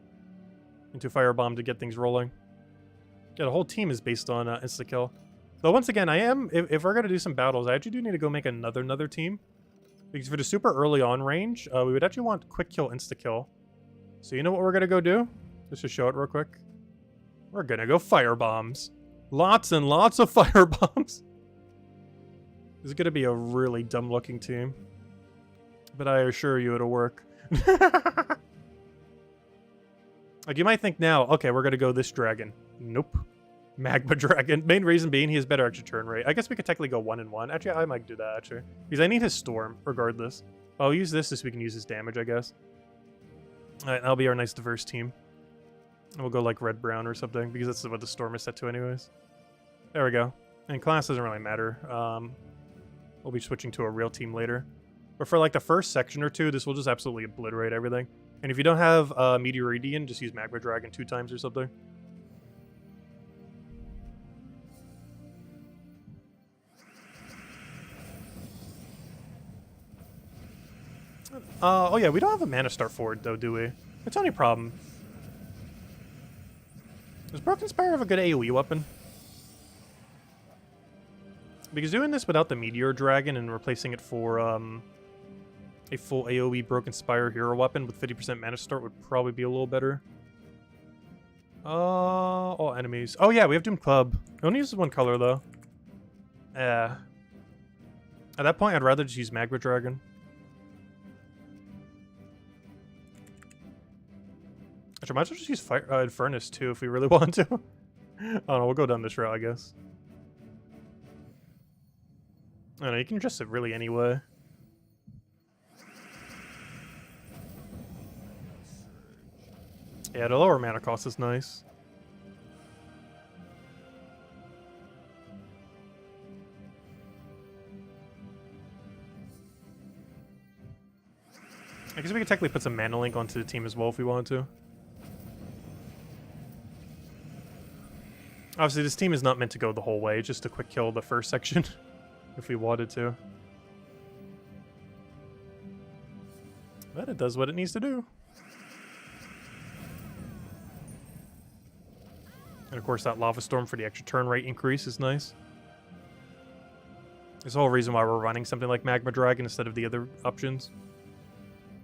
Into Firebomb to get things rolling. Yeah, the whole team is based on insta-kill. Though once again, if we're going to do some battles, I actually do need to go make another team. Because for the super early on range, we would actually want quick kill, insta kill. So you know what we're gonna go do? Let's just show it real quick. We're gonna go fire bombs. Lots and lots of fire bombs. This is gonna be a really dumb looking team. But I assure you it'll work. Like you might think now, okay, we're gonna go this dragon. Nope. Magma Dragon. Main reason being he has better extra turn rate. I guess we could technically go 1-1. Actually, I might do that, actually. Because I need his Storm, regardless. I'll use this so we can use his damage, I guess. Alright, that'll be our nice diverse team. And we'll go like red-brown or something, because that's what the Storm is set to anyways. There we go. And class doesn't really matter. We'll be switching to a real team later. But for like the first section or two, this will just absolutely obliterate everything. And if you don't have Meteoridian, just use Magma Dragon 2 times or something. Oh yeah, we don't have a Mana Star forward though, do we? It's only a problem. Does Broken Spire have a good AoE weapon? Because doing this without the Meteor Dragon and replacing it for a full AoE Broken Spire hero weapon with 50% Mana Start would probably be a little better. All enemies. Oh yeah, we have Doom Club. It only uses 1 color though. At that point, I'd rather just use Magma Dragon. Actually, I might as well just use Infernus too if we really want to. I don't know, we'll go down this route, I guess. I don't know, you can dress it really anyway. Yeah, the lower mana cost is nice. I guess we could technically put some Mana Link onto the team as well if we wanted to. Obviously, this team is not meant to go the whole way, just a quick kill the first section, if we wanted to. But it does what it needs to do. And of course, that Lava Storm for the extra turn rate increase is nice. There's the whole reason why we're running something like Magma Dragon instead of the other options.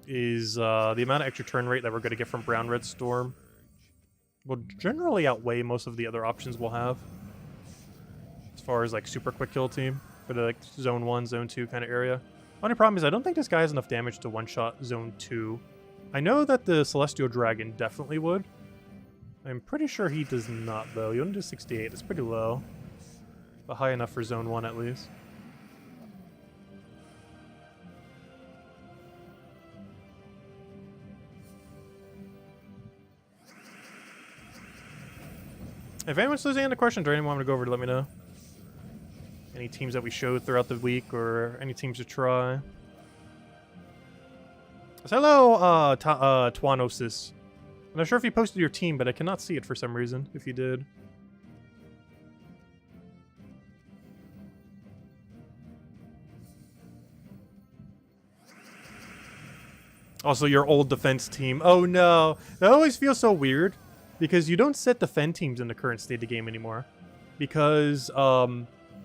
Is the amount of extra turn rate that we're going to get from Brown Red Storm will generally outweigh most of the other options we'll have. As far as like super quick kill team for the like zone 1, zone 2 kind of area. Only problem is I don't think this guy has enough damage to one-shot zone 2. I know that the Celestial Dragon definitely would. I'm pretty sure he does not though. He only does 68. It's pretty low. But high enough for zone 1 at least. If anyone's losing any questions or anyone want to go over to let me know. Any teams that we showed throughout the week or any teams to try. So hello, Twanosis. I'm not sure if you posted your team, but I cannot see it for some reason, if you did. Also, your old defense team. Oh no, that always feels so weird. Because you don't set defend teams in the current state of the game anymore. Because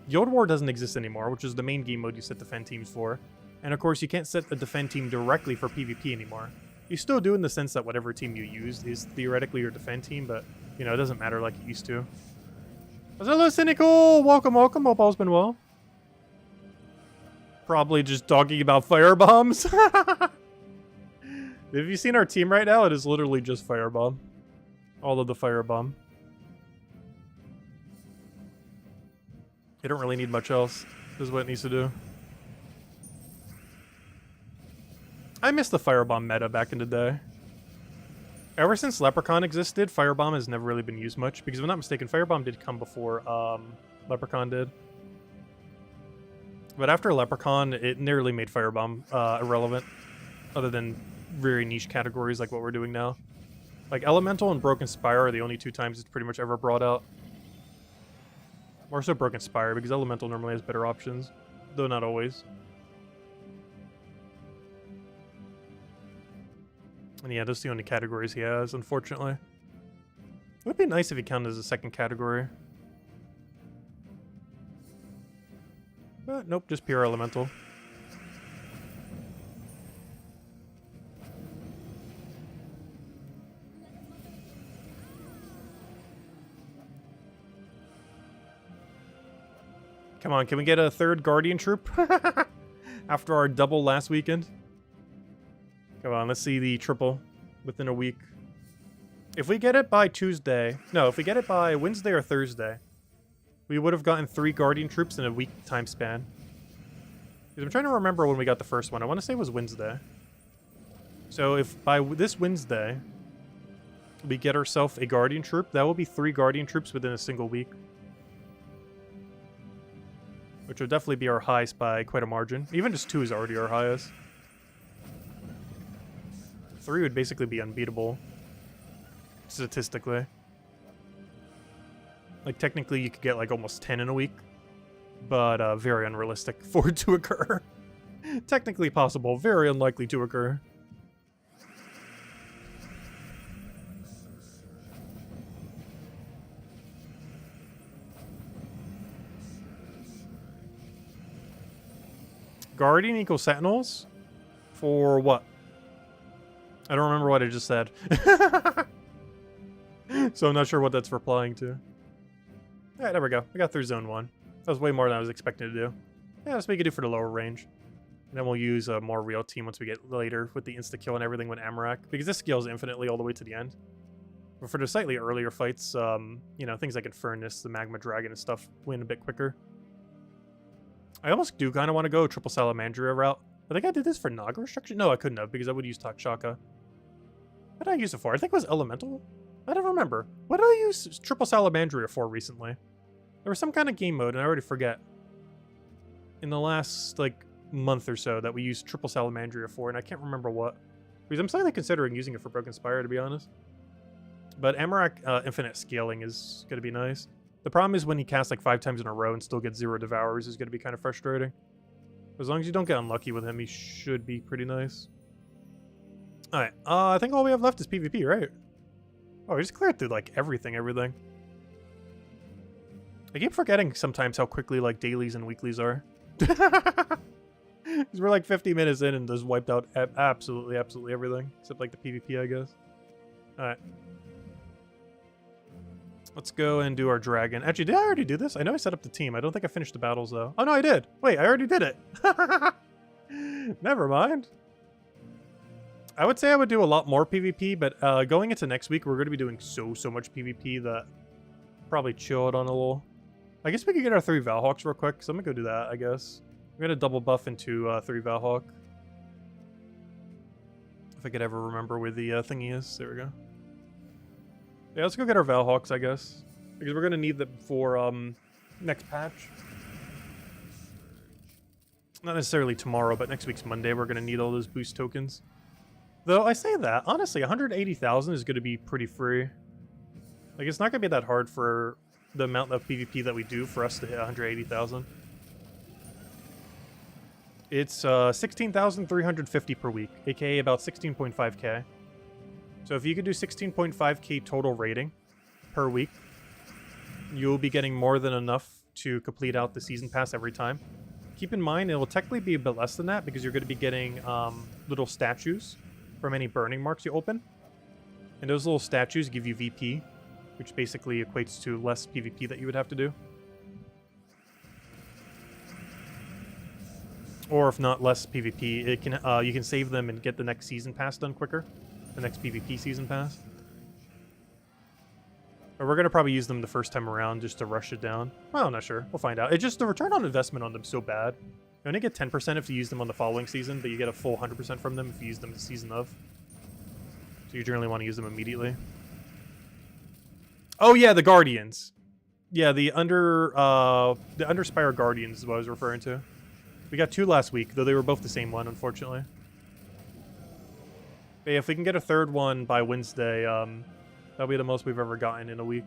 Guild War doesn't exist anymore, which is the main game mode you set defend teams for. And of course, you can't set a defend team directly for PvP anymore. You still do in the sense that whatever team you use is theoretically your defend team, but, you know, it doesn't matter like it used to. Hello, Cynical! Welcome, welcome. Hope all's been well. Probably just talking about firebombs. Have you seen our team right now? It is literally just firebomb. All of the firebomb. You don't really need much else. This is what it needs to do. I miss the firebomb meta back in the day. Ever since Leprechaun existed, firebomb has never really been used much. Because if I'm not mistaken, firebomb did come before Leprechaun did. But after Leprechaun, it nearly made firebomb irrelevant. Other than very niche categories like what we're doing now. Like, Elemental and Broken Spire are the only two times it's pretty much ever brought out. More so Broken Spire, because Elemental normally has better options. Though not always. And yeah, those are the only categories he has, unfortunately. It would be nice if he counted as a second category. But nope, just pure Elemental. Come on, can we get a third Guardian troop? After our double last weekend? Come on, let's see the triple within a week. If we get it by Tuesday... No, if we get it by Wednesday or Thursday, we would have gotten 3 Guardian troops in a week time span. Because I'm trying to remember when we got the first one. I want to say it was Wednesday. So if by this Wednesday we get ourselves a Guardian troop, that will be 3 Guardian troops within a single week. Which would definitely be our highest by quite a margin. Even just 2 is already our highest. 3 would basically be unbeatable. Statistically. Like, technically you could get like almost 10 in a week. But very unrealistic for it to occur. Technically possible, very unlikely to occur. Guardian equals Sentinels? For what? I don't remember what I just said. So I'm not sure what that's replying to. Alright, there we go. We got through Zone 1. That was way more than I was expecting to do. Yeah, that's what we can do for the lower range. And then we'll use a more real team once we get later with the insta-kill and everything with Amarak. Because this scales infinitely all the way to the end. But for the slightly earlier fights, you know, things like Infernus, the Magma Dragon and stuff win a bit quicker. I almost do kind of want to go triple Salamandria route. I think I did this for Naga Restriction. No, I couldn't have because I would use Takshaka. What did I use it for? I think it was Elemental? I don't remember. What did I use Triple Salamandria for recently? There was some kind of game mode, and I already forget. In the last, like, month or so that we used Triple Salamandria for, and I can't remember what. Because I'm slightly considering using it for Broken Spire, to be honest. But Amarak Infinite Scaling is going to be nice. The problem is when he casts like 5 times in a row and still gets 0 Devours is going to be kind of frustrating. As long as you don't get unlucky with him, he should be pretty nice. Alright, I think all we have left is PvP, right? Oh, we just cleared through like everything. I keep forgetting sometimes how quickly like dailies and weeklies are. Because we're like 50 minutes in and just wiped out absolutely everything. Except like the PvP, I guess. Alright. Let's go and do our dragon. Actually, did I already do this? I know I set up the team. I don't think I finished the battles, though. Oh, no, I did. Wait, I already did it. Never mind. I would say I would do a lot more PvP, but going into next week, we're going to be doing so much PvP that probably chill it on a little. I guess we could get our 3 Valhawks real quick, so I'm going to go do that, I guess. I'm going to double buff into 3 Valhawk. If I could ever remember where the thingy is. There we go. Yeah, let's go get our Valhawks, I guess. Because we're going to need them for next patch. Not necessarily tomorrow, but next week's Monday, we're going to need all those boost tokens. Though, I say that, honestly, 180,000 is going to be pretty free. Like, it's not going to be that hard for the amount of PvP that we do for us to hit 180,000. It's 16,350 per week, aka about 16.5k. So if you could do 16.5k total rating per week, you'll be getting more than enough to complete out the season pass every time. Keep in mind, it will technically be a bit less than that because you're going to be getting little statues from any burning marks you open. And those little statues give you VP, which basically equates to less PvP that you would have to do. Or if not less PvP, it can you can save them and get the next season pass done quicker. The next PvP season pass. Or we're going to probably use them the first time around just to rush it down. Well, I'm not sure. We'll find out. It's just the return on investment on them so bad. You only get 10% if you use them on the following season, but you get a full 100% from them if you use them the season of. So you generally want to use them immediately. Oh yeah, the Guardians. Yeah, the Underspire Guardians is what I was referring to. We got 2 last week, though they were both the same one, unfortunately. But yeah, if we can get a 3rd one by Wednesday, that'll be the most we've ever gotten in a week.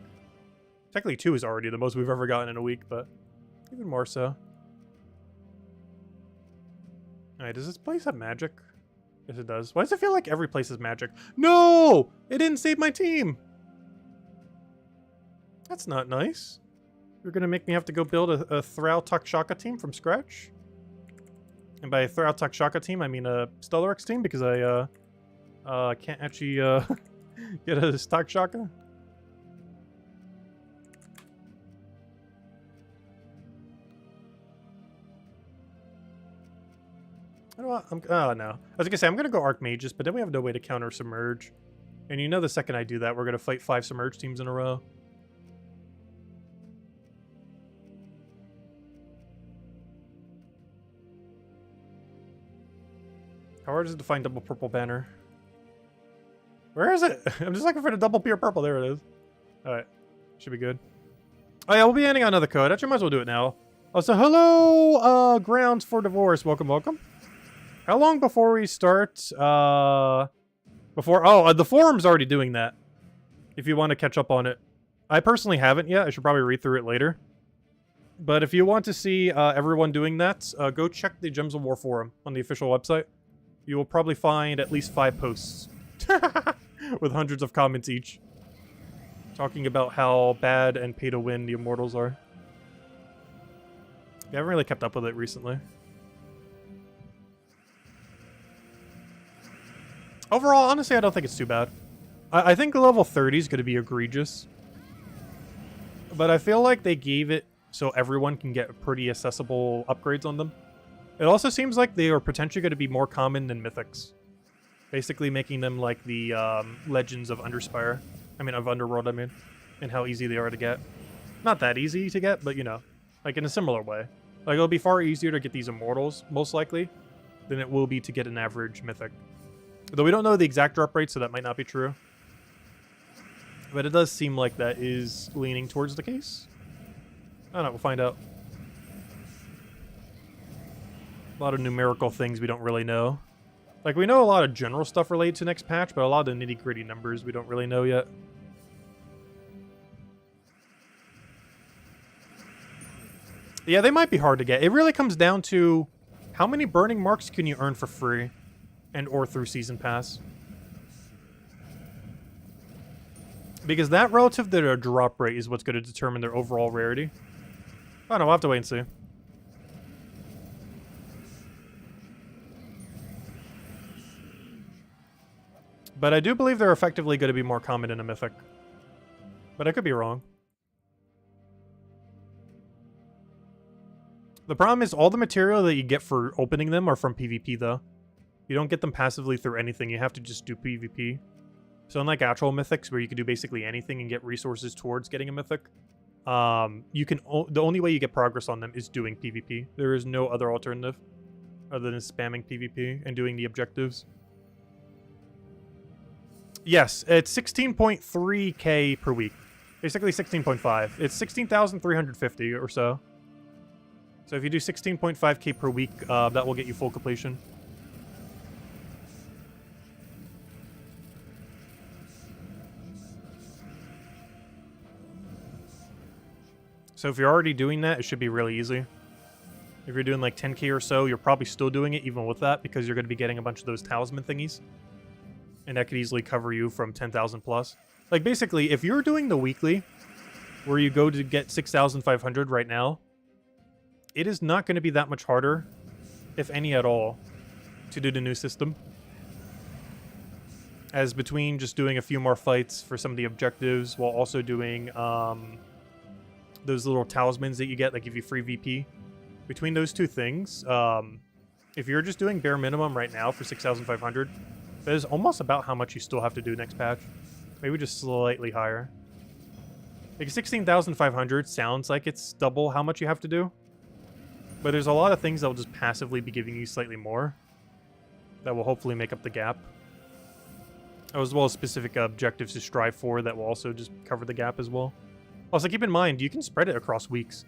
Technically 2 is already the most we've ever gotten in a week, but even more so. Alright, does this place have magic? Yes, it does. Why does it feel like every place has magic? No! It didn't save my team! That's not nice. You're gonna make me have to go build a Thrall Takshaka team from scratch? And by Thrall Takshaka team, I mean a Stellarex team, because I can't actually get a Takshaka. I don't want, oh no. I was gonna say, I'm gonna go Archmages, but then we have no way to counter Submerge. And you know the second I do that, we're gonna fight 5 Submerge teams in a row. How hard is it to find double purple banner? Where is it? I'm just looking for the double pure purple. There it is. Alright. Should be good. Oh yeah, we'll be ending on another code. Actually, might as well do it now. Oh, so hello, Grounds for Divorce. Welcome, welcome. How long before we start? The forum's already doing that. If you want to catch up on it. I personally haven't yet. I should probably read through it later. But if you want to see everyone doing that, go check the Gems of War forum on the official website. You will probably find at least 5 posts. With hundreds of comments each. Talking about how bad and pay to win the Immortals are. Yeah, I haven't really kept up with it recently. Overall, honestly, I don't think it's too bad. I think level 30 is going to be egregious. But I feel like they gave it so everyone can get pretty accessible upgrades on them. It also seems like they are potentially going to be more common than Mythics. Basically making them like the Legends of Underspire. I mean, of Underworld, I mean. And how easy they are to get. Not that easy to get, but you know. Like in a similar way. Like it'll be far easier to get these Immortals, most likely, than it will be to get an average Mythic. Though we don't know the exact drop rate, so that might not be true. But it does seem like that is leaning towards the case. I don't know, we'll find out. A lot of numerical things we don't really know. Like, we know a lot of general stuff related to next patch, but a lot of the nitty-gritty numbers we don't really know yet. Yeah, they might be hard to get. It really comes down to how many burning marks can you earn for free and or through Season Pass. Because that relative to their drop rate is what's going to determine their overall rarity. I don't know, we'll have to wait and see. But I do believe they're effectively going to be more common in a Mythic. But I could be wrong. The problem is all the material that you get for opening them are from PvP, though. You don't get them passively through anything. You have to just do PvP. So unlike actual Mythics, where you can do basically anything and get resources towards getting a Mythic, you can the only way you get progress on them is doing PvP. There is no other alternative other than spamming PvP and doing the objectives. Yes, it's 16.3k per week. Basically 16.5. It's 16,350 or so. So if you do 16.5k per week, that will get you full completion. So if you're already doing that, it should be really easy. If you're doing like 10k or so, you're probably still doing it even with that because you're going to be getting a bunch of those talisman thingies. And that could easily cover you from 10,000 plus. Like basically, if you're doing the weekly, where you go to get 6,500 right now, it is not going to be that much harder, if any at all, to do the new system. As between just doing a few more fights for some of the objectives, while also doing those little talismans that you get that give you free VP. Between those two things, if you're just doing bare minimum right now for 6,500, that is almost about how much you still have to do next patch. Maybe just slightly higher. Like 16,500 sounds like it's double how much you have to do. But there's a lot of things that will just passively be giving you slightly more. That will hopefully make up the gap. As well as specific objectives to strive for that will also just cover the gap as well. Also, keep in mind, you can spread it across weeks.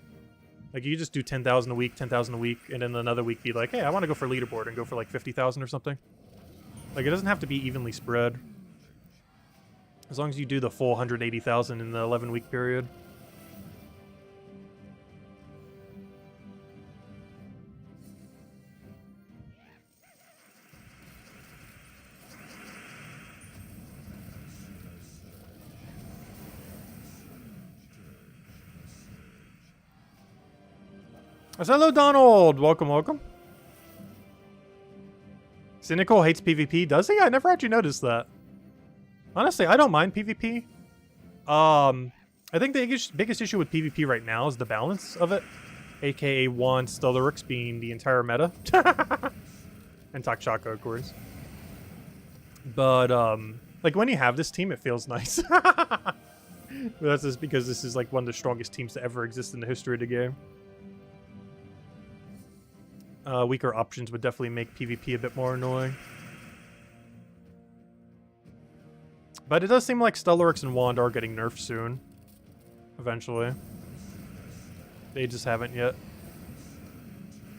Like, you just do 10,000 a week, 10,000 a week, and then another week be like, hey, I want to go for leaderboard and go for like 50,000 or something. Like, it doesn't have to be evenly spread. As long as you do the full 180,000 in the 11-week period. Hello, Donald! Welcome, welcome. Cynical hates PvP. Does he? I never actually noticed that. Honestly, I don't mind PvP. I think the biggest issue with PvP right now is the balance of it. AKA Wand, Stellaryx being the entire meta. And Takshaka, of course. But, like, when you have this team, it feels nice. That's just because this is, like, one of the strongest teams to ever exist in the history of the game. Weaker options would definitely make PvP a bit more annoying. But it does seem like Stellaryx and Wand are getting nerfed soon. Eventually. They just haven't yet.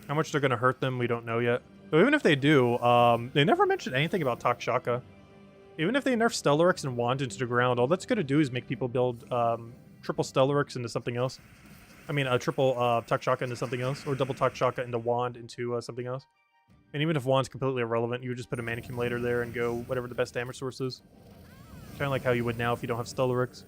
How much they're going to hurt them, we don't know yet. But even if they do, they never mentioned anything about Takshaka. Even if they nerf Stellaryx and Wand into the ground, all that's going to do is make people build triple Stellaryx into something else. I mean, a triple Takshaka into something else, or double Takshaka into Wand into something else. And even if Wand's completely irrelevant, you would just put a mana accumulator there and go whatever the best damage source is. Kind of like how you would now if you don't have Stellaryx.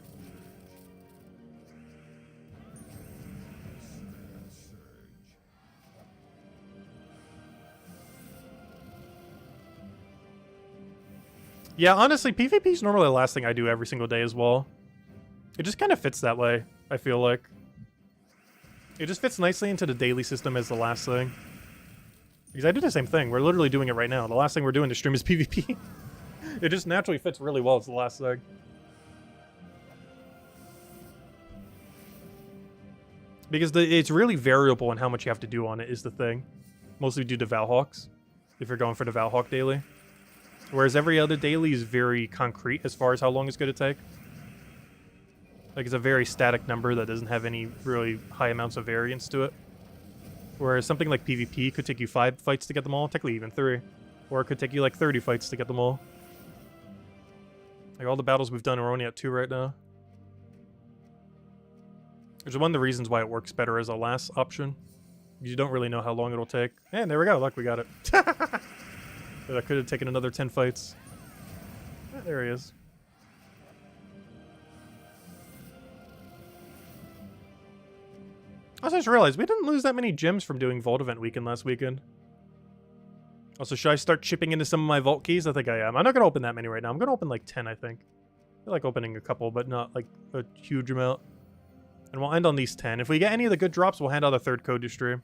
Yeah, honestly, PvP is normally the last thing I do every single day as well. It just kind of fits that way, I feel like. It just fits nicely into the daily system as the last thing. Because I do the same thing. We're literally doing it right now. The last thing we're doing to stream is PvP. It just naturally fits really well as the last thing. Because it's really variable in how much you have to do on it is the thing. Mostly due to Valhawks. If you're going for the Valhawk daily. Whereas every other daily is very concrete as far as how long it's going to take. Like, it's a very static number that doesn't have any really high amounts of variance to it. Whereas something like PvP could take you 5 fights to get them all, technically even 3. Or it could take you like 30 fights to get them all. Like, all the battles we've done are only at 2 right now. Which is one of the reasons why it works better as a last option. You don't really know how long it'll take. And there we go, look, we got it. That could have taken another 10 fights. Ah, there he is. I just realized we didn't lose that many gems from doing Vault Event Weekend last weekend. Also, should I start chipping into some of my Vault keys? I think I am. I'm not going to open that many right now. I'm going to open like 10, I think. I feel like opening a couple, but not like a huge amount. And we'll end on these 10. If we get any of the good drops, we'll hand out a 3rd code to stream.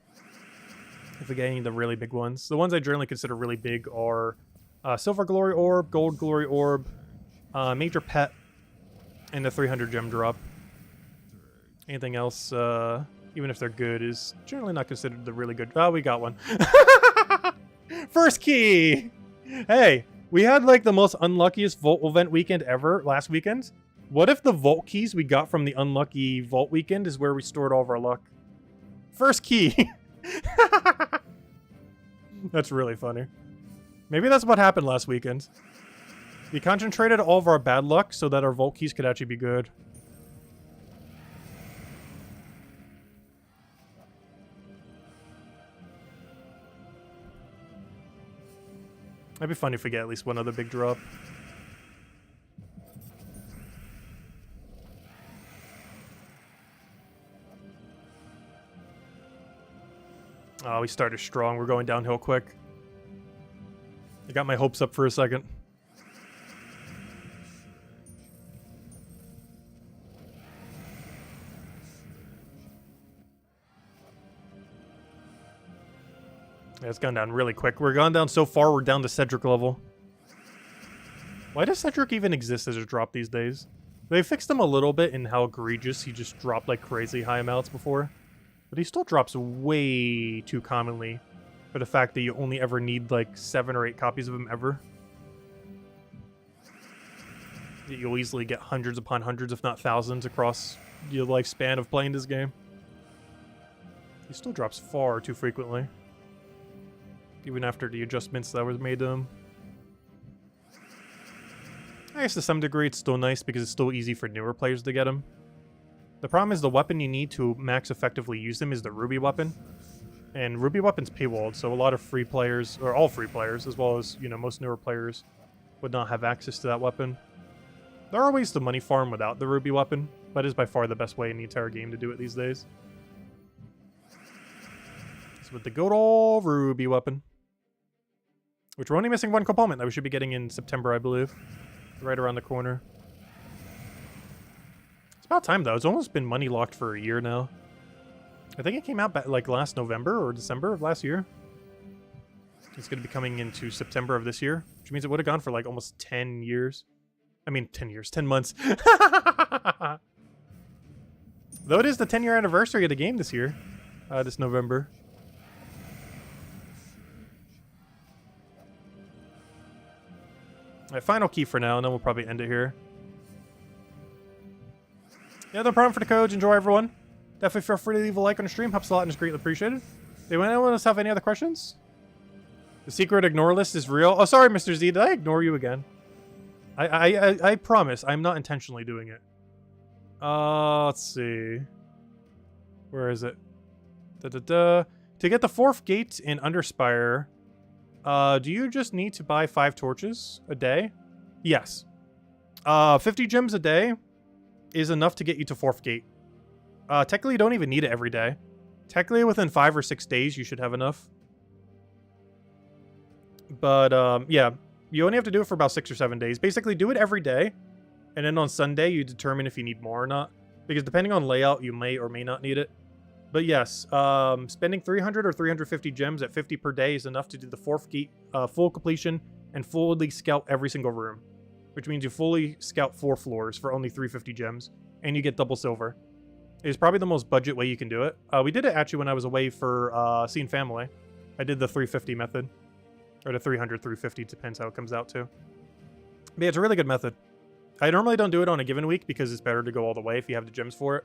If we get any of the really big ones. The ones I generally consider really big are Silver Glory Orb, Gold Glory Orb, Major Pet, and the 300 gem drop. Anything else, even if they're good, is generally not considered the really good. Oh, we got one. First key! Hey, we had like the most unluckiest Vault Event Weekend ever last weekend. What if the Vault keys we got from the unlucky Vault Weekend is where we stored all of our luck? First key! That's really funny. Maybe that's what happened last weekend. We concentrated all of our bad luck so that our Vault keys could actually be good. That'd be funny if we get at least one other big drop. Oh, we started strong. We're going downhill quick. I got my hopes up for a second. Yeah, it's gone down really quick. We're gone down so far, we're down to Cedric level. Why does Cedric even exist as a drop these days? They fixed him a little bit in how egregious he just dropped like crazy high amounts before. But he still drops way too commonly for the fact that you only ever need like 7 or 8 copies of him ever. You'll easily get hundreds upon hundreds, if not thousands, across your lifespan of playing this game. He still drops far too frequently. Even after the adjustments that was made to him. I guess to some degree it's still nice because it's still easy for newer players to get him. The problem is the weapon you need to max effectively use him is the Ruby weapon. And Ruby weapon's paywalled, so a lot of free players, or all free players, as well as, you know, most newer players, would not have access to that weapon. There are ways to money farm without the Ruby weapon, but it is by far the best way in the entire game to do it these days. It's with the good old Ruby weapon. Which we're only missing one component that we should be getting in September, I believe. Right around the corner. It's about time, though. It's almost been money locked for a year now. I think it came out back, like last November or December of last year. It's going to be coming into September of this year, which means it would have gone for like almost 10 years. I mean, 10 years, 10 months. Though it is the 10-year anniversary of the game this year, this November. Alright, final key for now, and then we'll probably end it here. Yeah, no problem for the codes. Enjoy, everyone. Definitely feel free to leave a like on the stream. Helps a lot and is greatly appreciated. Did anyone else have any other questions? The secret ignore list is real. Oh, sorry, Mr. Z. Did I ignore you again? I promise. I'm not intentionally doing it. Let's see. Where is it? To get the 4th gate in Underspire, do you just need to buy 5 torches a day? Yes. 50 gems a day is enough to get you to 4th gate. Technically, you don't even need it every day. Technically, within 5 or 6 days, you should have enough. But, yeah. You only have to do it for about 6 or 7 days. Basically, do it every day. And then on Sunday, you determine if you need more or not. Because depending on layout, you may or may not need it. But yes, spending 300 or 350 gems at 50 per day is enough to do the 4th gate full completion and fully scout every single room. Which means you fully scout 4 floors for only 350 gems. And you get double silver. It is probably the most budget way you can do it. We did it actually when I was away for seeing family. I did the 350 method. Or to 300, 350, depends how it comes out to. But yeah, it's a really good method. I normally don't do it on a given week because it's better to go all the way if you have the gems for it.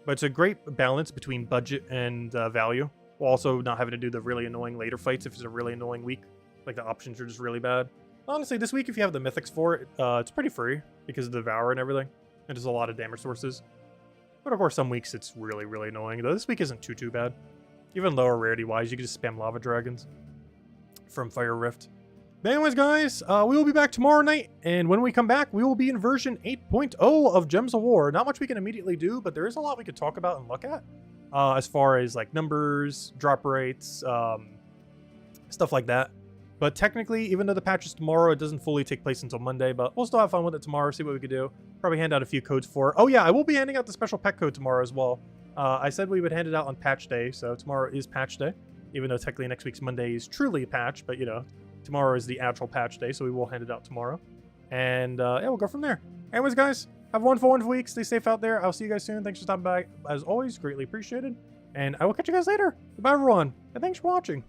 But it's a great balance between budget and value, while also not having to do the really annoying later fights if it's a really annoying week. Like the options are just really bad. Honestly, this week if you have the mythics for it, it's pretty free because of the Devour and everything. And there's a lot of damage sources. But of course, some weeks it's really, really annoying. Though this week isn't too bad. Even lower rarity-wise, you can just spam Lava Dragons from Fire Rift. But anyways, guys, we will be back tomorrow night, and when we come back, we will be in version 8.0 of Gems of War. Not much we can immediately do, but there is a lot we could talk about and look at, as far as like numbers, drop rates, stuff like that. But technically, even though the patch is tomorrow, it doesn't fully take place until Monday, but we'll still have fun with it tomorrow, see what we could do. Probably hand out a few codes for it. Oh yeah, I will be handing out the special pet code tomorrow as well. I said we would hand it out on patch day, so tomorrow is patch day. Even though technically next week's Monday is truly patch, but you know, tomorrow is the actual patch day, so we will hand it out tomorrow. And yeah, we'll go from there. Anyways, guys, have a wonderful week. Stay safe out there. I'll see you guys soon. Thanks for stopping by. As always, greatly appreciated. And I will catch you guys later. Goodbye, everyone. And thanks for watching.